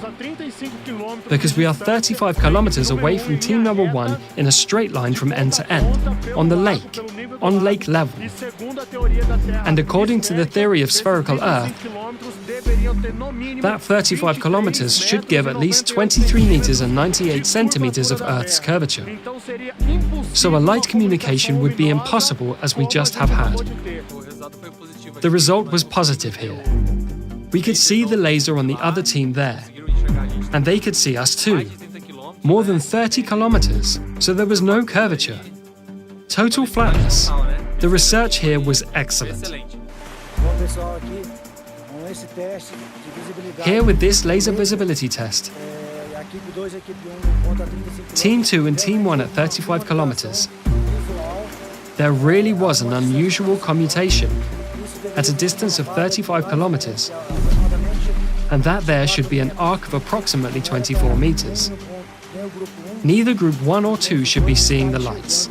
Because we are 35 kilometers away from team number 1 in a straight line from end to end, on the lake, on lake level. And according to the theory of spherical Earth, that 35 kilometers should give at least 23 meters and 98 centimeters of Earth's curvature. So a light communication would be impossible as we just have had. The result was positive here. We could see the laser on the other team there, and they could see us too. More than 30 kilometers, so there was no curvature. Total flatness. The research here was excellent. Here with this laser visibility test, Team 2 and Team 1 at 35 kilometers. There really was an unusual commutation at a distance of 35 kilometers, and that there should be an arc of approximately 24 meters. Neither Group 1 or 2 should be seeing the lights.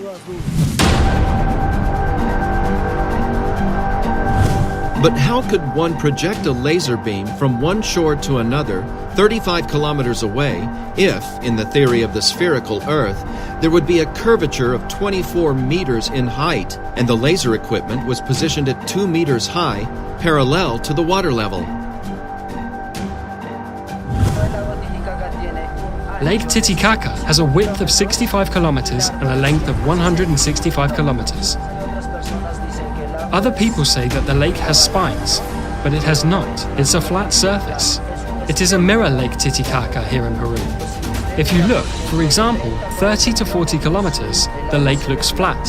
But how could one project a laser beam from one shore to another, 35 kilometers away, if, in the theory of the spherical Earth, there would be a curvature of 24 meters in height, and the laser equipment was positioned at 2 meters high, parallel to the water level? Lake Titicaca has a width of 65 kilometers and a length of 165 kilometers. Other people say that the lake has spines, but it has not. It's a flat surface. It is a mirror Lake Titicaca here in Peru. If you look, for example, 30 to 40 kilometers, the lake looks flat.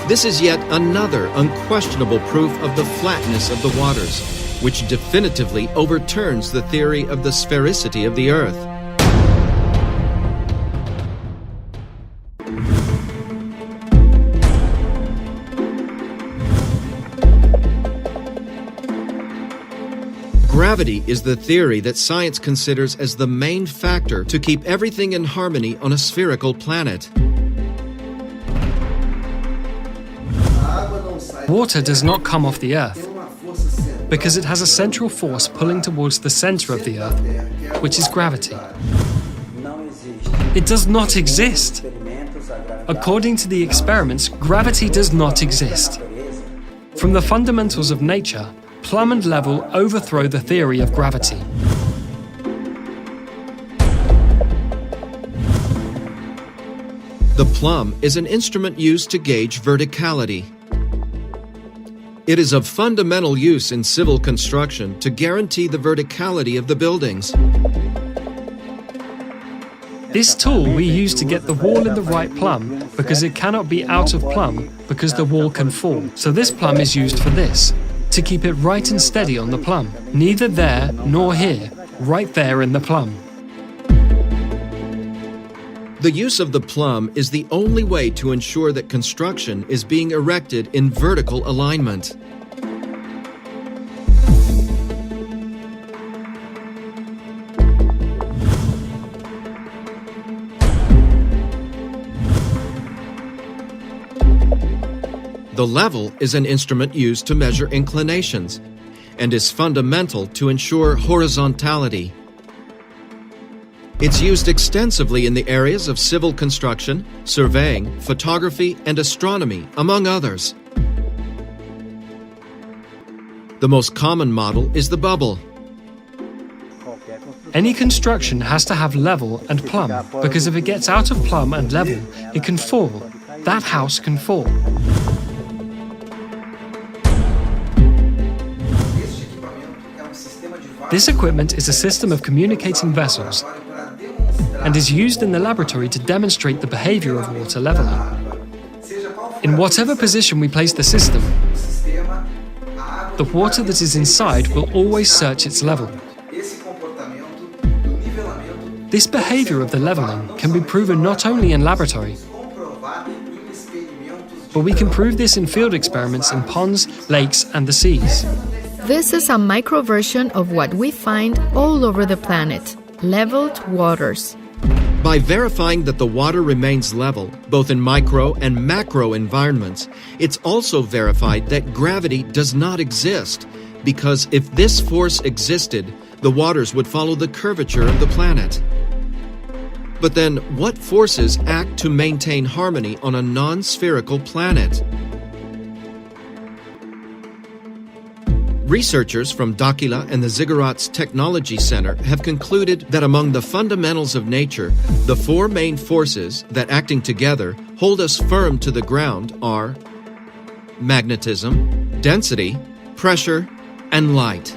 This is yet another unquestionable proof of the flatness of the waters, which definitively overturns the theory of the sphericity of the Earth. Gravity is the theory that science considers as the main factor to keep everything in harmony on a spherical planet. Water does not come off the Earth because it has a central force pulling towards the center of the Earth, which is gravity. It does not exist. According to the experiments, gravity does not exist. From the fundamentals of nature, plumb and level overthrow the theory of gravity. The plumb is an instrument used to gauge verticality. It is of fundamental use in civil construction to guarantee the verticality of the buildings. This tool we use to get the wall in the right plumb because it cannot be out of plumb because the wall can fall. So this plumb is used for this, to keep it right and steady on the plumb. Neither there nor here, right there in the plumb. The use of the plumb is the only way to ensure that construction is being erected in vertical alignment. The level is an instrument used to measure inclinations and is fundamental to ensure horizontality. It's used extensively in the areas of civil construction, surveying, photography, and astronomy, among others. The most common model is the bubble. Any construction has to have level and plumb, because if it gets out of plumb and level, it can fall. That house can fall. This equipment is a system of communicating vessels and is used in the laboratory to demonstrate the behavior of water leveling. In whatever position we place the system, the water that is inside will always search its level. This behavior of the leveling can be proven not only in laboratory, but we can prove this in field experiments in ponds, lakes, and the seas. This is a micro version of what we find all over the planet: leveled waters. By verifying that the water remains level, both in micro and macro environments, it's also verified that gravity does not exist, because if this force existed, the waters would follow the curvature of the planet. But then, what forces act to maintain harmony on a non-spherical planet? Researchers from Dakila and the Ziggurats Technology Center have concluded that among the fundamentals of nature, the four main forces that, acting together, hold us firm to the ground are magnetism, density, pressure, and light.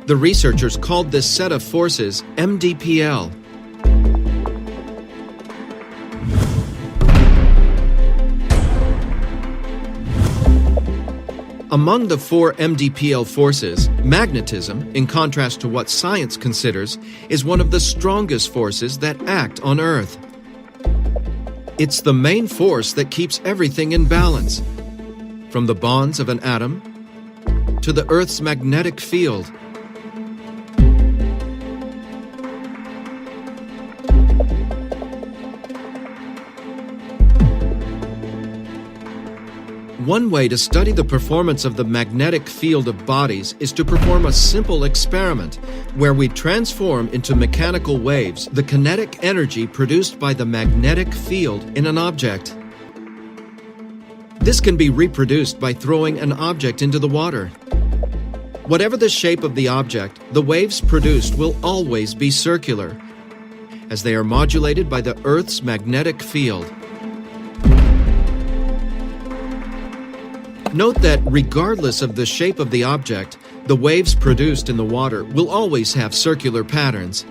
The researchers called this set of forces MDPL. Among the four MDPL forces, magnetism, in contrast to what science considers, is one of the strongest forces that act on Earth. It's the main force that keeps everything in balance, from the bonds of an atom to the Earth's magnetic field. One way to study the performance of the magnetic field of bodies is to perform a simple experiment where we transform into mechanical waves the kinetic energy produced by the magnetic field in an object. This can be reproduced by throwing an object into the water. Whatever the shape of the object, the waves produced will always be circular, as they are modulated by the Earth's magnetic field. Note that regardless of the shape of the object, the waves produced in the water will always have circular patterns.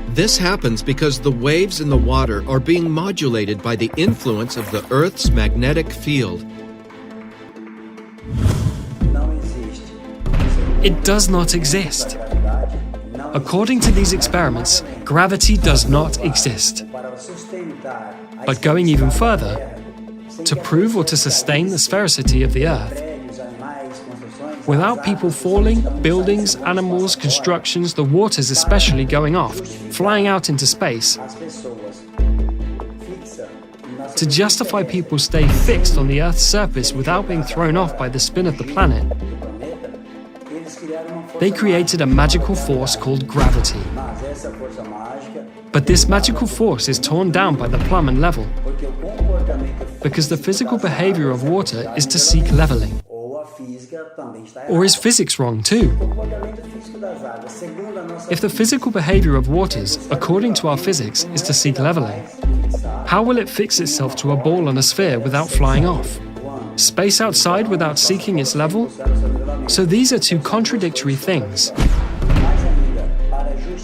This happens because the waves in the water are being modulated by the influence of the Earth's magnetic field. It does not exist. According to these experiments, gravity does not exist. But going even further, to prove or to sustain the sphericity of the Earth, without people falling, buildings, animals, constructions, the waters especially going off, flying out into space, to justify people stay fixed on the Earth's surface without being thrown off by the spin of the planet, they created a magical force called gravity. But this magical force is torn down by the plumb and level, because the physical behavior of water is to seek leveling. Or is physics wrong too? If the physical behavior of waters, according to our physics, is to seek leveling, how will it fix itself to a ball on a sphere without flying off? Space outside without seeking its level? So these are two contradictory things.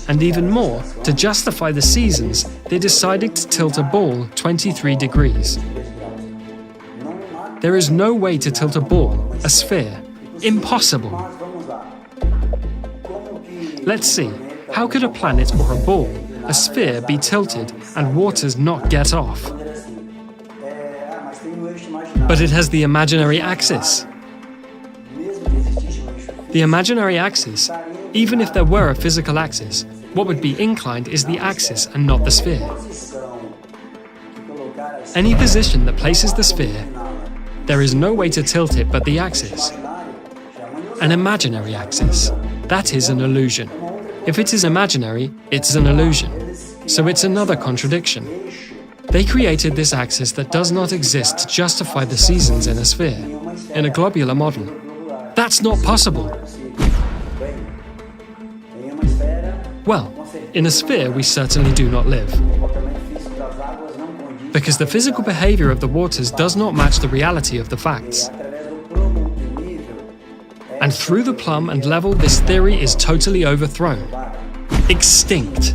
And even more, to justify the seasons, they decided to tilt a ball 23 degrees. There is no way to tilt a ball, a sphere. Impossible. Let's see, how could a planet or a ball, a sphere, be tilted and waters not get off? But it has the imaginary axis. The imaginary axis, even if there were a physical axis, what would be inclined is the axis and not the sphere. Any position that places the sphere, there is no way to tilt it but the axis. An imaginary axis, that is an illusion. If it is imaginary, it's an illusion. So it's another contradiction. They created this axis that does not exist to justify the seasons in a sphere, in a globular model. That's not possible. Well, in a sphere we certainly do not live. Because the physical behavior of the waters does not match the reality of the facts. And And through the plumb and level, this theory is totally overthrown. Extinct.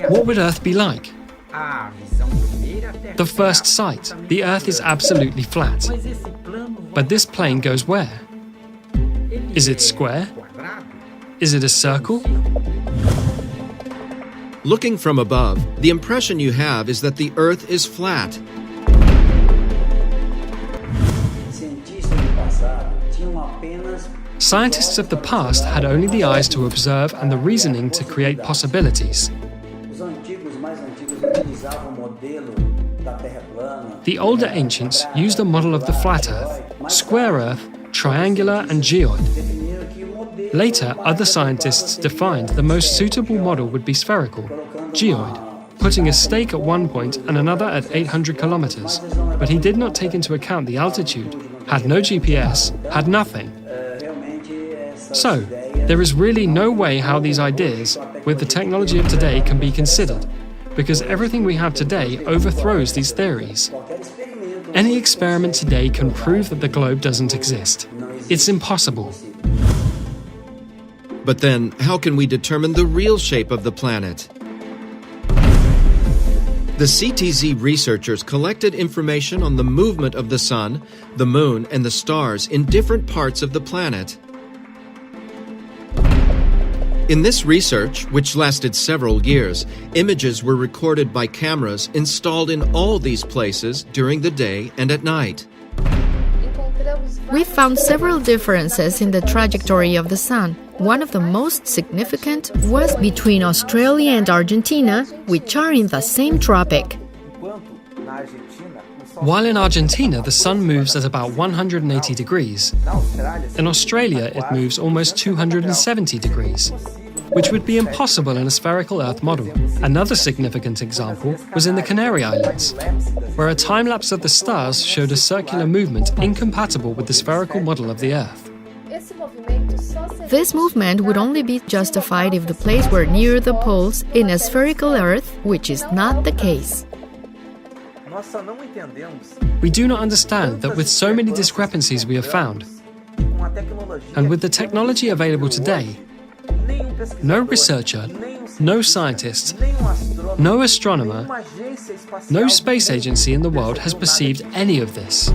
What would Earth be like? The first sight, the Earth is absolutely flat. But this plane goes where? Is it square? Is it a circle? Looking from above, the impression you have is that the Earth is flat. Scientists of the past had only the eyes to observe and the reasoning to create possibilities. The older ancients used a model of the flat Earth, square Earth, triangular and geoid. Later, other scientists defined the most suitable model would be spherical, geoid, putting a stake at one point and another at 800 kilometers. But he did not take into account the altitude, had no GPS, had nothing. So, there is really no way how these ideas, with the technology of today, can be considered, because everything we have today overthrows these theories. Any experiment today can prove that the globe doesn't exist. It's impossible. But then, how can we determine the real shape of the planet? The CTZ researchers collected information on the movement of the Sun, the Moon, and the stars in different parts of the planet. In this research, which lasted several years, images were recorded by cameras installed in all these places during the day and at night. We found several differences in the trajectory of the Sun. One of the most significant was between Australia and Argentina, which are in the same tropic. While in Argentina, the Sun moves at about 180 degrees. In Australia, it moves almost 270 degrees, which would be impossible in a spherical Earth model. Another significant example was in the Canary Islands, where a time-lapse of the stars showed a circular movement incompatible with the spherical model of the Earth. This movement would only be justified if the place were near the poles in a spherical Earth, which is not the case. We do not understand that with so many discrepancies we have found, and with the technology available today, no researcher, no scientist, no astronomer, no space agency in the world has perceived any of this.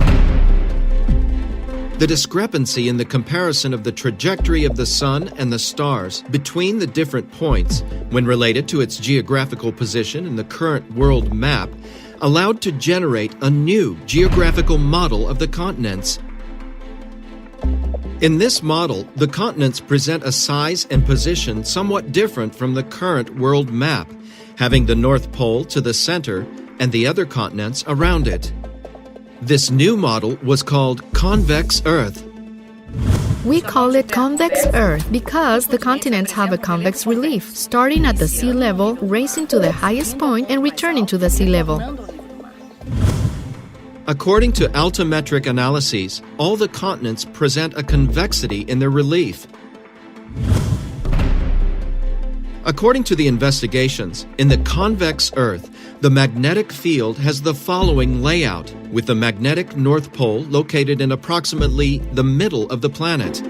The discrepancy in the comparison of the trajectory of the Sun and the stars between the different points, when related to its geographical position in the current world map, allowed to generate a new geographical model of the continents. In this model, the continents present a size and position somewhat different from the current world map, having the North Pole to the center and the other continents around it. This new model was called convex Earth. We call it convex Earth because the continents have a convex relief, starting at the sea level, racing to the highest point, and returning to the sea level. According to altimetric analyses, all the continents present a convexity in their relief. According to the investigations, in the convex Earth, the magnetic field has the following layout, with the magnetic North Pole located in approximately the middle of the planet.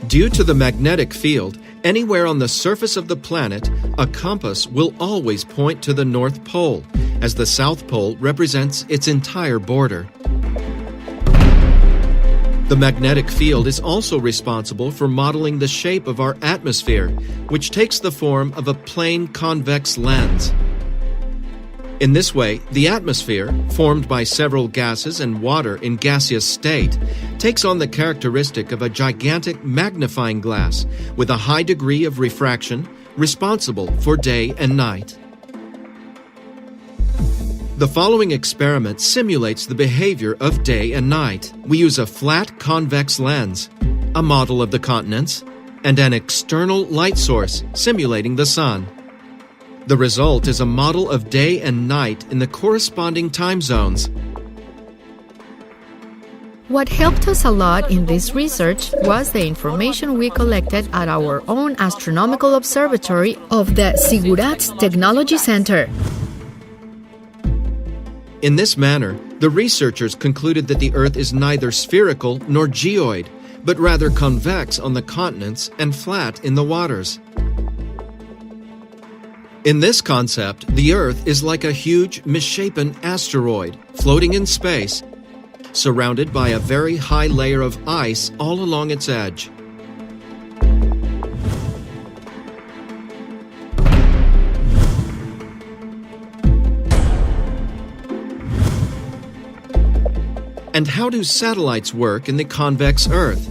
Due to the magnetic field, anywhere on the surface of the planet, a compass will always point to the North Pole, as the South Pole represents its entire border. The magnetic field is also responsible for modeling the shape of our atmosphere, which takes the form of a plane convex lens. In this way, the atmosphere, formed by several gases and water in gaseous state, takes on the characteristic of a gigantic magnifying glass with a high degree of refraction, responsible for day and night. The following experiment simulates the behavior of day and night. We use a flat convex lens, a model of the continents, and an external light source simulating the sun. The result is a model of day and night in the corresponding time zones. What helped us a lot in this research was the information we collected at our own astronomical observatory of the Ziggurat's Technology Center. In this manner, the researchers concluded that the Earth is neither spherical nor geoid, but rather convex on the continents and flat in the waters. In this concept, the Earth is like a huge, misshapen asteroid floating in space, surrounded by a very high layer of ice all along its edge. And how do satellites work in the convex Earth?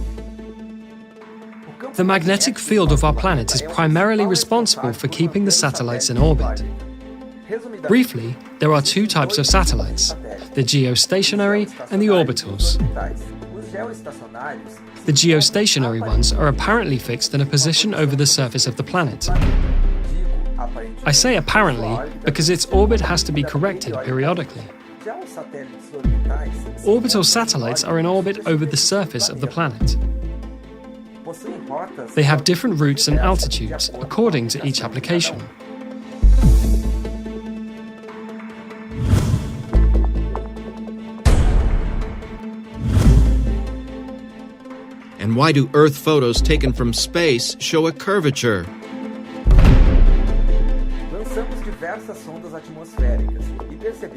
The magnetic field of our planet is primarily responsible for keeping the satellites in orbit. Briefly, there are two types of satellites, the geostationary and the orbitals. The geostationary ones are apparently fixed in a position over the surface of the planet. I say apparently because its orbit has to be corrected periodically. Orbital satellites are in orbit over the surface of the planet. They have different routes and altitudes according to each application. And why do Earth photos taken from space show a curvature?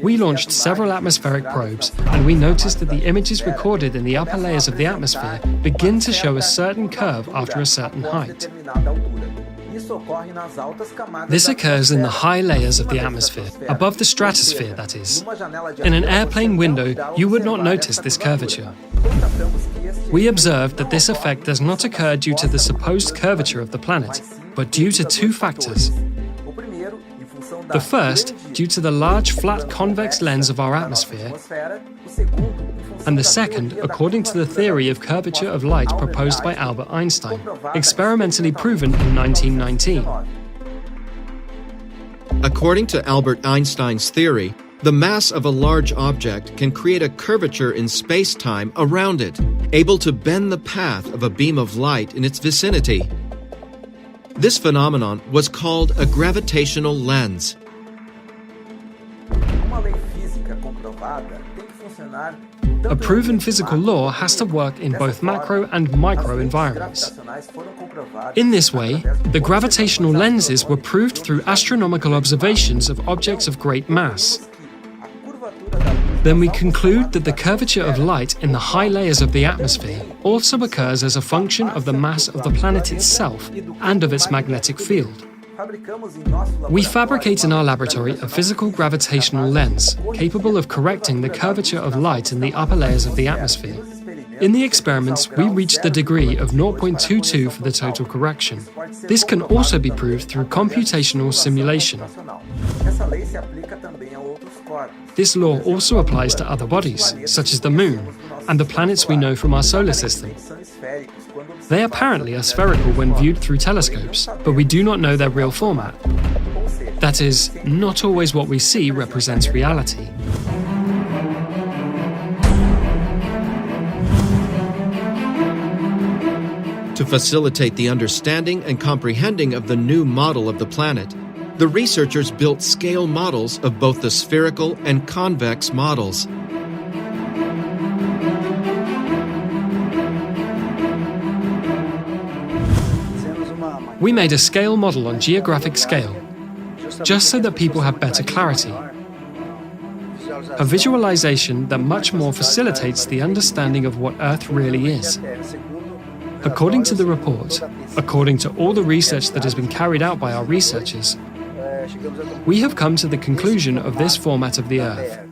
We launched several atmospheric probes, and we noticed that the images recorded in the upper layers of the atmosphere begin to show a certain curve after a certain height. This occurs in the high layers of the atmosphere, above the stratosphere, that is. In an airplane window, you would not notice this curvature. We observed that this effect does not occur due to the supposed curvature of the planet, but due to two factors. The first, due to the large flat convex lens of our atmosphere, and the second, according to the theory of curvature of light proposed by Albert Einstein, experimentally proven in 1919. According to Albert Einstein's theory, the mass of a large object can create a curvature in space-time around it, able to bend the path of a beam of light in its vicinity. This phenomenon was called a gravitational lens. A proven physical law has to work in both macro and micro environments. In this way, the gravitational lenses were proved through astronomical observations of objects of great mass. Then we conclude that the curvature of light in the high layers of the atmosphere also occurs as a function of the mass of the planet itself and of its magnetic field. We fabricate in our laboratory a physical gravitational lens capable of correcting the curvature of light in the upper layers of the atmosphere. In the experiments, we reached the degree of 0.22 for the total correction. This can also be proved through computational simulation. This law also applies to other bodies, such as the Moon, and the planets we know from our solar system. They apparently are spherical when viewed through telescopes, but we do not know their real format. That is, not always what we see represents reality. To facilitate the understanding and comprehending of the new model of the planet, the researchers built scale models of both the spherical and convex models. We made a scale model on geographic scale, just so that people have better clarity. A visualization that much more facilitates the understanding of what Earth really is. According to the report, according to all the research that has been carried out by our researchers, we have come to the conclusion of this format of the Earth.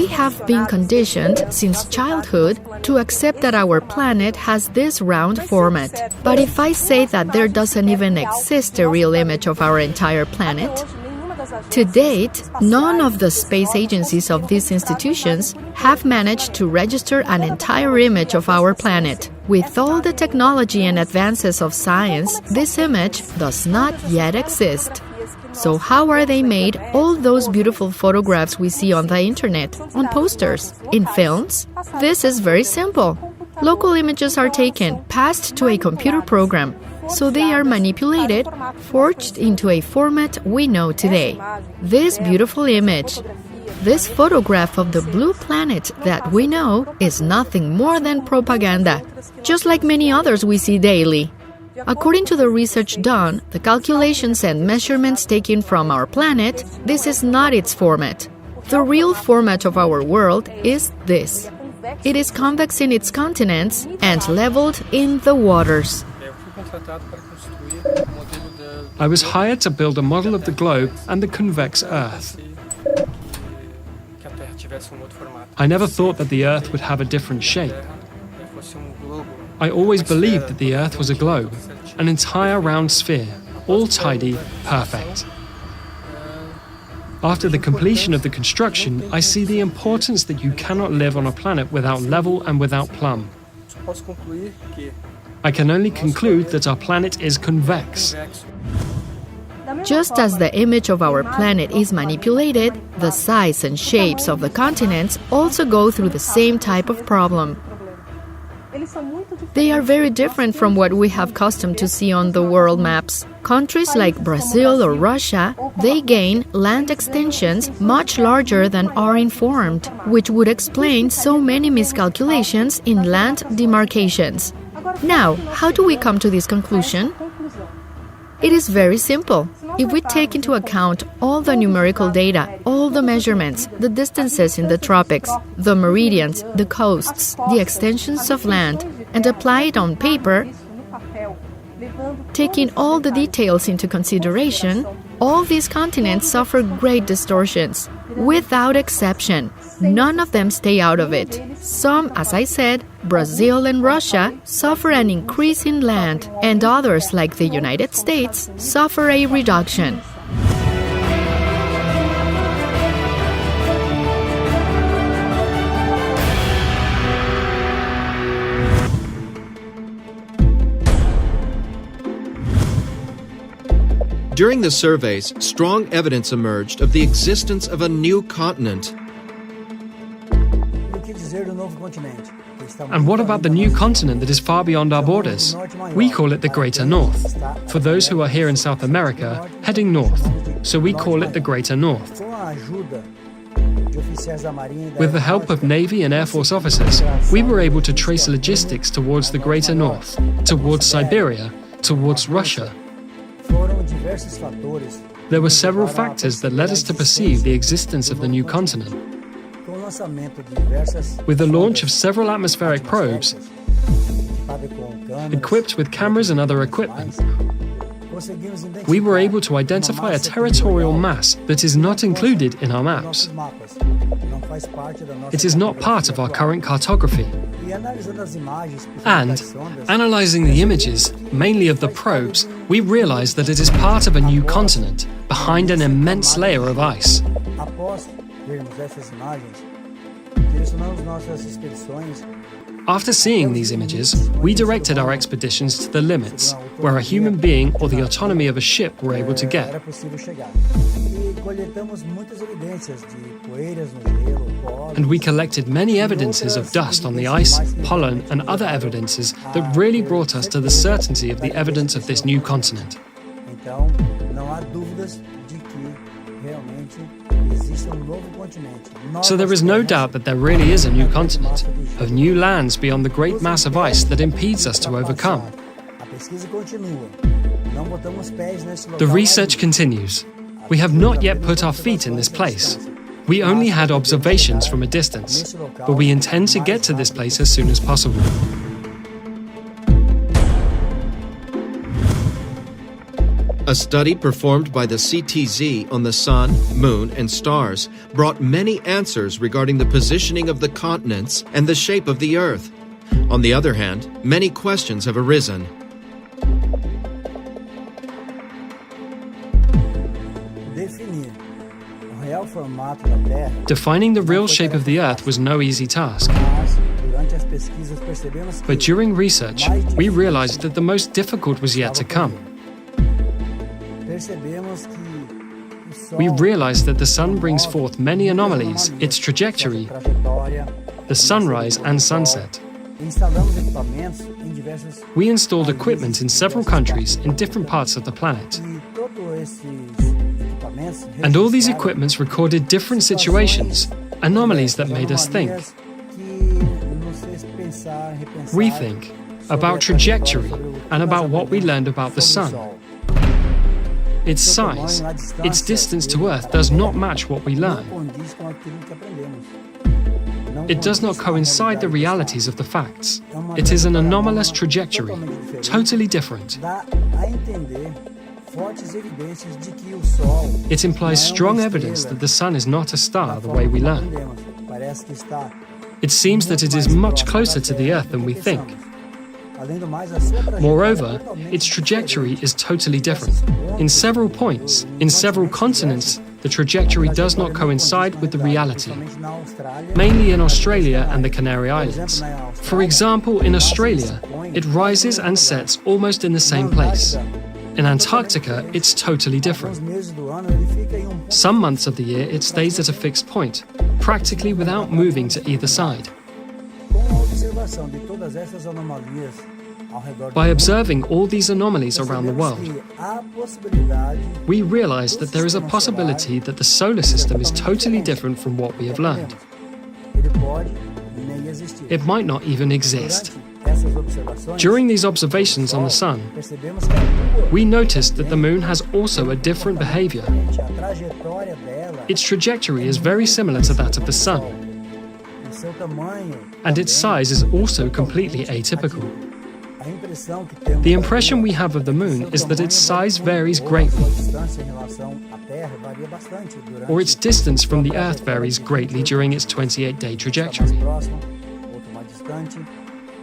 We have been conditioned since childhood to accept that our planet has this round format. But if I say that there doesn't even exist a real image of our entire planet, to date, none of the space agencies of these institutions have managed to register an entire image of our planet. With all the technology and advances of science, this image does not yet exist. So how are they made, all those beautiful photographs we see on the internet, on posters, in films? This is very simple. Local images are taken, passed to a computer program, so they are manipulated, forged into a format we know today. This beautiful image, this photograph of the blue planet that we know, is nothing more than propaganda, just like many others we see daily. According to the research done, the calculations and measurements taken from our planet, this is not its format. The real format of our world is this. It is convex in its continents and leveled in the waters. I was hired to build a model of the globe and the convex Earth. I never thought that the Earth would have a different shape. I always believed that the Earth was a globe, an entire round sphere, all tidy, perfect. After the completion of the construction, I see the importance that you cannot live on a planet without level and without plumb. I can only conclude that our planet is convex. Just as the image of our planet is manipulated, the size and shapes of the continents also go through the same type of problem. They are very different from what we have custom to see on the world maps. Countries like Brazil or Russia, they gain land extensions much larger than are informed, which would explain so many miscalculations in land demarcations. Now, how do we come to this conclusion? It is very simple. If we take into account all the numerical data, all the measurements, the distances in the tropics, the meridians, the coasts, the extensions of land, and apply it on paper, taking all the details into consideration, all these continents suffer great distortions. Without exception, none of them stay out of it. Some, as I said, Brazil and Russia, suffer an increase in land, and others, like the United States, suffer a reduction. During the surveys, strong evidence emerged of the existence of a new continent. And what about the new continent that is far beyond our borders? We call it the Greater North. For those who are here in South America, heading north. So we call it the Greater North. With the help of Navy and Air Force officers, we were able to trace logistics towards the Greater North, towards Siberia, towards Russia. There were several factors that led us to perceive the existence of the new continent. With the launch of several atmospheric probes, equipped with cameras and other equipment, we were able to identify a territorial mass that is not included in our maps. It is not part of our current cartography. And, analyzing the images, mainly of the probes, we realized that it is part of a new continent, behind an immense layer of ice. After seeing these images, we directed our expeditions to the limits, where a human being or the autonomy of a ship were able to get. And we collected many evidences of dust on the ice, pollen, and other evidences that really brought us to the certainty of the evidence of this new continent. So there is no doubt that there really is a new continent, of new lands beyond the great mass of ice that impedes us to overcome. The research continues. We have not yet put our feet in this place. We only had observations from a distance, but we intend to get to this place as soon as possible. A study performed by the CTZ on the Sun, Moon, and stars brought many answers regarding the positioning of the continents and the shape of the Earth. On the other hand, many questions have arisen. Defining the real shape of the Earth was no easy task. But during research, we realized that the most difficult was yet to come. We realized that the Sun brings forth many anomalies, its trajectory, the sunrise and sunset. We installed equipment in several countries in different parts of the planet. And all these equipments recorded different situations, anomalies that made us think, rethink, about trajectory and about what we learned about the Sun. Its size, its distance to Earth does not match what we learn. It does not coincide the realities of the facts. It is an anomalous trajectory, totally different. It implies strong evidence that the Sun is not a star the way we learn. It seems that it is much closer to the Earth than we think. Moreover, its trajectory is totally different. In several points, in several continents, the trajectory does not coincide with the reality, mainly in Australia and the Canary Islands. For example, in Australia, it rises and sets almost in the same place. In Antarctica, it's totally different. Some months of the year, it stays at a fixed point, practically without moving to either side. By observing all these anomalies around the world, we realize that there is a possibility that the solar system is totally different from what we have learned. It might not even exist. During these observations on the Sun, we noticed that the Moon has also a different behavior. Its trajectory is very similar to that of the Sun, and its size is also completely atypical. The impression we have of the Moon is that its size varies greatly, or its distance from the Earth varies greatly during its 28-day trajectory.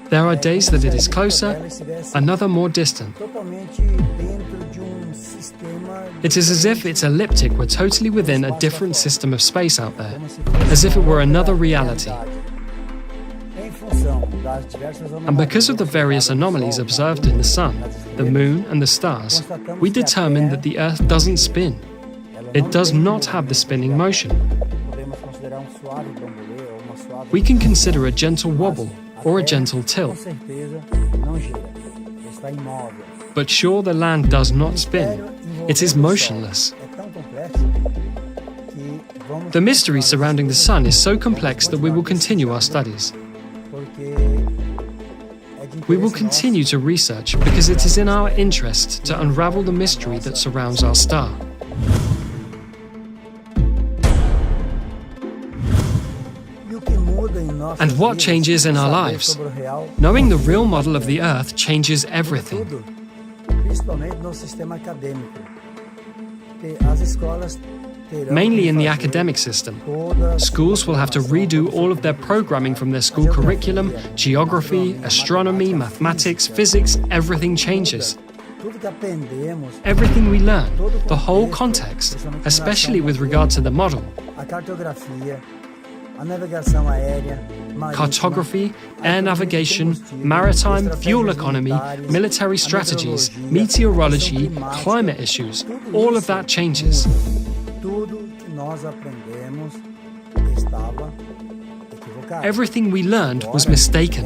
There are days that it is closer, another more distant. It is as if its elliptic were totally within a different system of space out there, as if it were another reality. And because of the various anomalies observed in the Sun, the Moon and the stars, we determined that the Earth doesn't spin. It does not have the spinning motion. We can consider a gentle wobble or a gentle tilt. But sure, the land does not spin. It is motionless. The mystery surrounding the Sun is so complex that we will continue our studies. We will continue to research because it is in our interest to unravel the mystery that surrounds our star. And what changes in our lives? Knowing the real model of the Earth changes everything. Mainly in the academic system. Schools will have to redo all of their programming from their school curriculum, geography, astronomy, mathematics, physics, everything changes. Everything we learn, the whole context, especially with regard to the model. Cartography, air navigation, maritime, fuel economy, military strategies, meteorology, climate issues, all of that changes. Everything we learned was mistaken.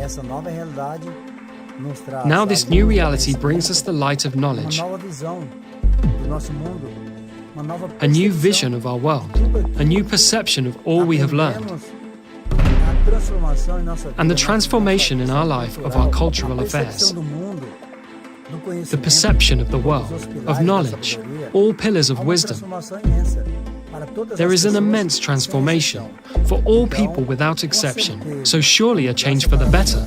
Now this new reality brings us the light of knowledge, a new vision of our world, a new perception of all we have learned, and the transformation in our life of our cultural affairs. The perception of the world, of knowledge, all pillars of wisdom. There is an immense transformation for all people without exception, so surely a change for the better.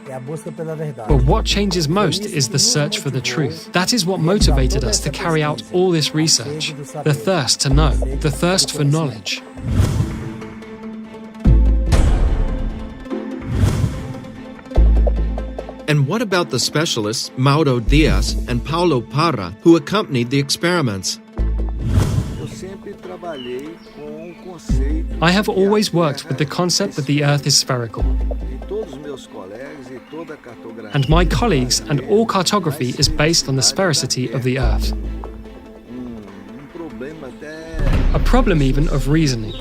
But what changes most is the search for the truth. That is what motivated us to carry out all this research. The thirst to know, the thirst for knowledge. And what about the specialists Mauro Diaz and Paulo Parra who accompanied the experiments? I have always worked with the concept that the Earth is spherical. And my colleagues and all cartography is based on the sphericity of the Earth. A problem even of reasoning.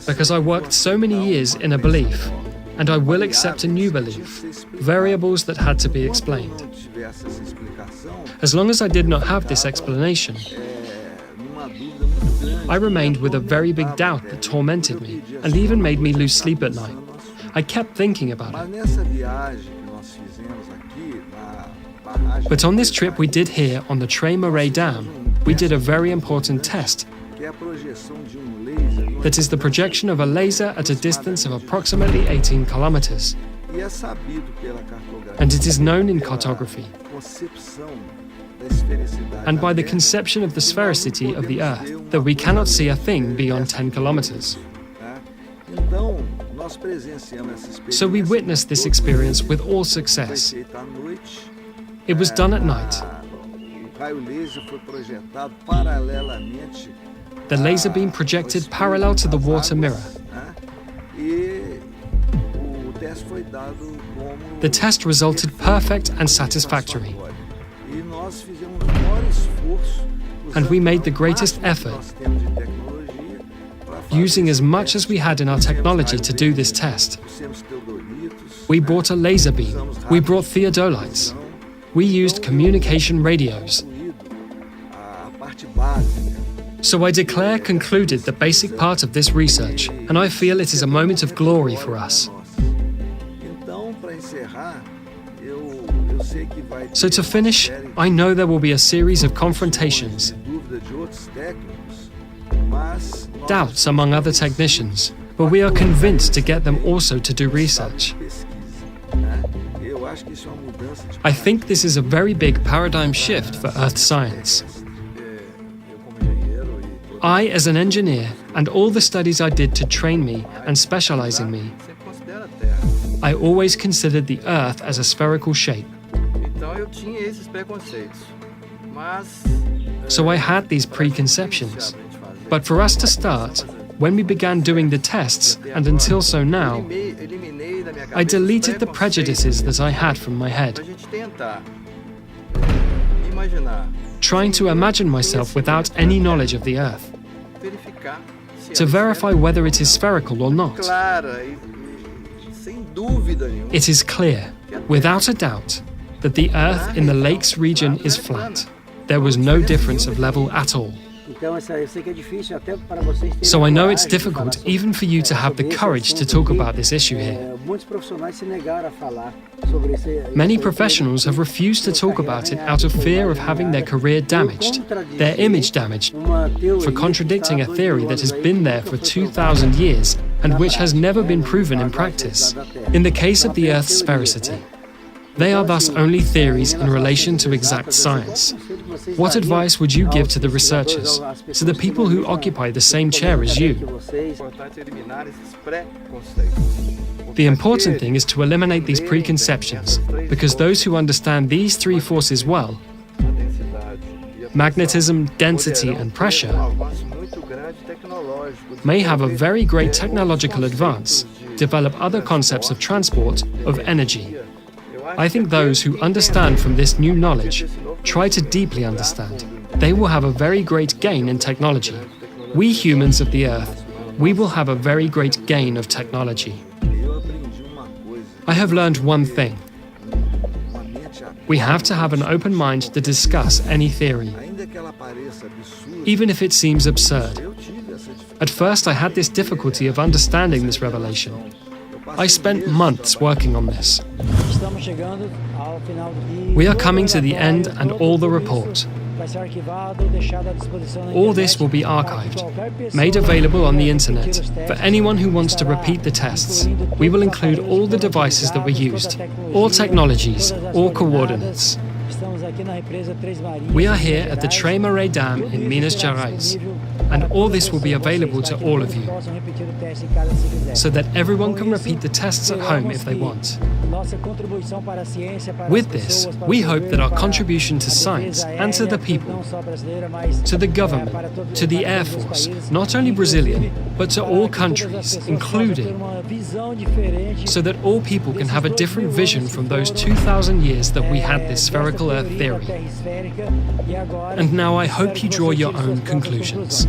Because I worked so many years in a belief, and I will accept a new belief, variables that had to be explained. As long as I did not have this explanation, I remained with a very big doubt that tormented me and even made me lose sleep at night. I kept thinking about it. But on this trip we did here on the Trem Marae Dam, we did a very important test. That is the projection of a laser at a distance of approximately 18 kilometers. And it is known in cartography and by the conception of the sphericity of the Earth that we cannot see a thing beyond 10 kilometers. So we witnessed this experience with all success. It was done at night. The laser beam projected parallel to the water mirror. The test resulted perfect and satisfactory. And we made the greatest effort, using as much as we had in our technology to do this test. We brought a laser beam, we brought theodolites, we used communication radios. So I declare concluded the basic part of this research, and I feel it is a moment of glory for us. So to finish, I know there will be a series of confrontations, doubts among other technicians, but we are convinced to get them also to do research. I think this is a very big paradigm shift for Earth science. I, as an engineer, and all the studies I did to train me and specialize in me, I always considered the Earth as a spherical shape. So I had these preconceptions. But for us to start, when we began doing the tests, and until so now, I deleted the prejudices that I had from my head, trying to imagine myself without any knowledge of the Earth, to verify whether it is spherical or not. It is clear, without a doubt, that the Earth in the lakes region is flat. There was no difference of level at all. So I know it's difficult even for you to have the courage to talk about this issue here. Many professionals have refused to talk about it out of fear of having their career damaged, their image damaged, for contradicting a theory that has been there for 2,000 years and which has never been proven in practice. In the case of the Earth's sphericity, they are thus only theories in relation to exact science. What advice would you give to the researchers, to the people who occupy the same chair as you? The important thing is to eliminate these preconceptions, because those who understand these three forces well, magnetism, density, and pressure, may have a very great technological advance, develop other concepts of transport, of energy. I think those who understand from this new knowledge, try to deeply understand, they will have a very great gain in technology. We humans of the Earth, we will have a very great gain of technology. I have learned one thing. We have to have an open mind to discuss any theory, even if it seems absurd. At first I had this difficulty of understanding this revelation. I spent months working on this. We are coming to the end and all the report. All this will be archived, made available on the internet. For anyone who wants to repeat the tests, we will include all the devices that were used, all technologies, all coordinates. We are here at the Três Marés Dam in Minas Gerais, and all this will be available to all of you, so that everyone can repeat the tests at home if they want. With this, we hope that our contribution to science and to the people, to the government, to the Air Force, not only Brazilian, but to all countries, including, so that all people can have a different vision from those 2,000 years that we had this spherical Earth theory. And now I hope you draw your own conclusions.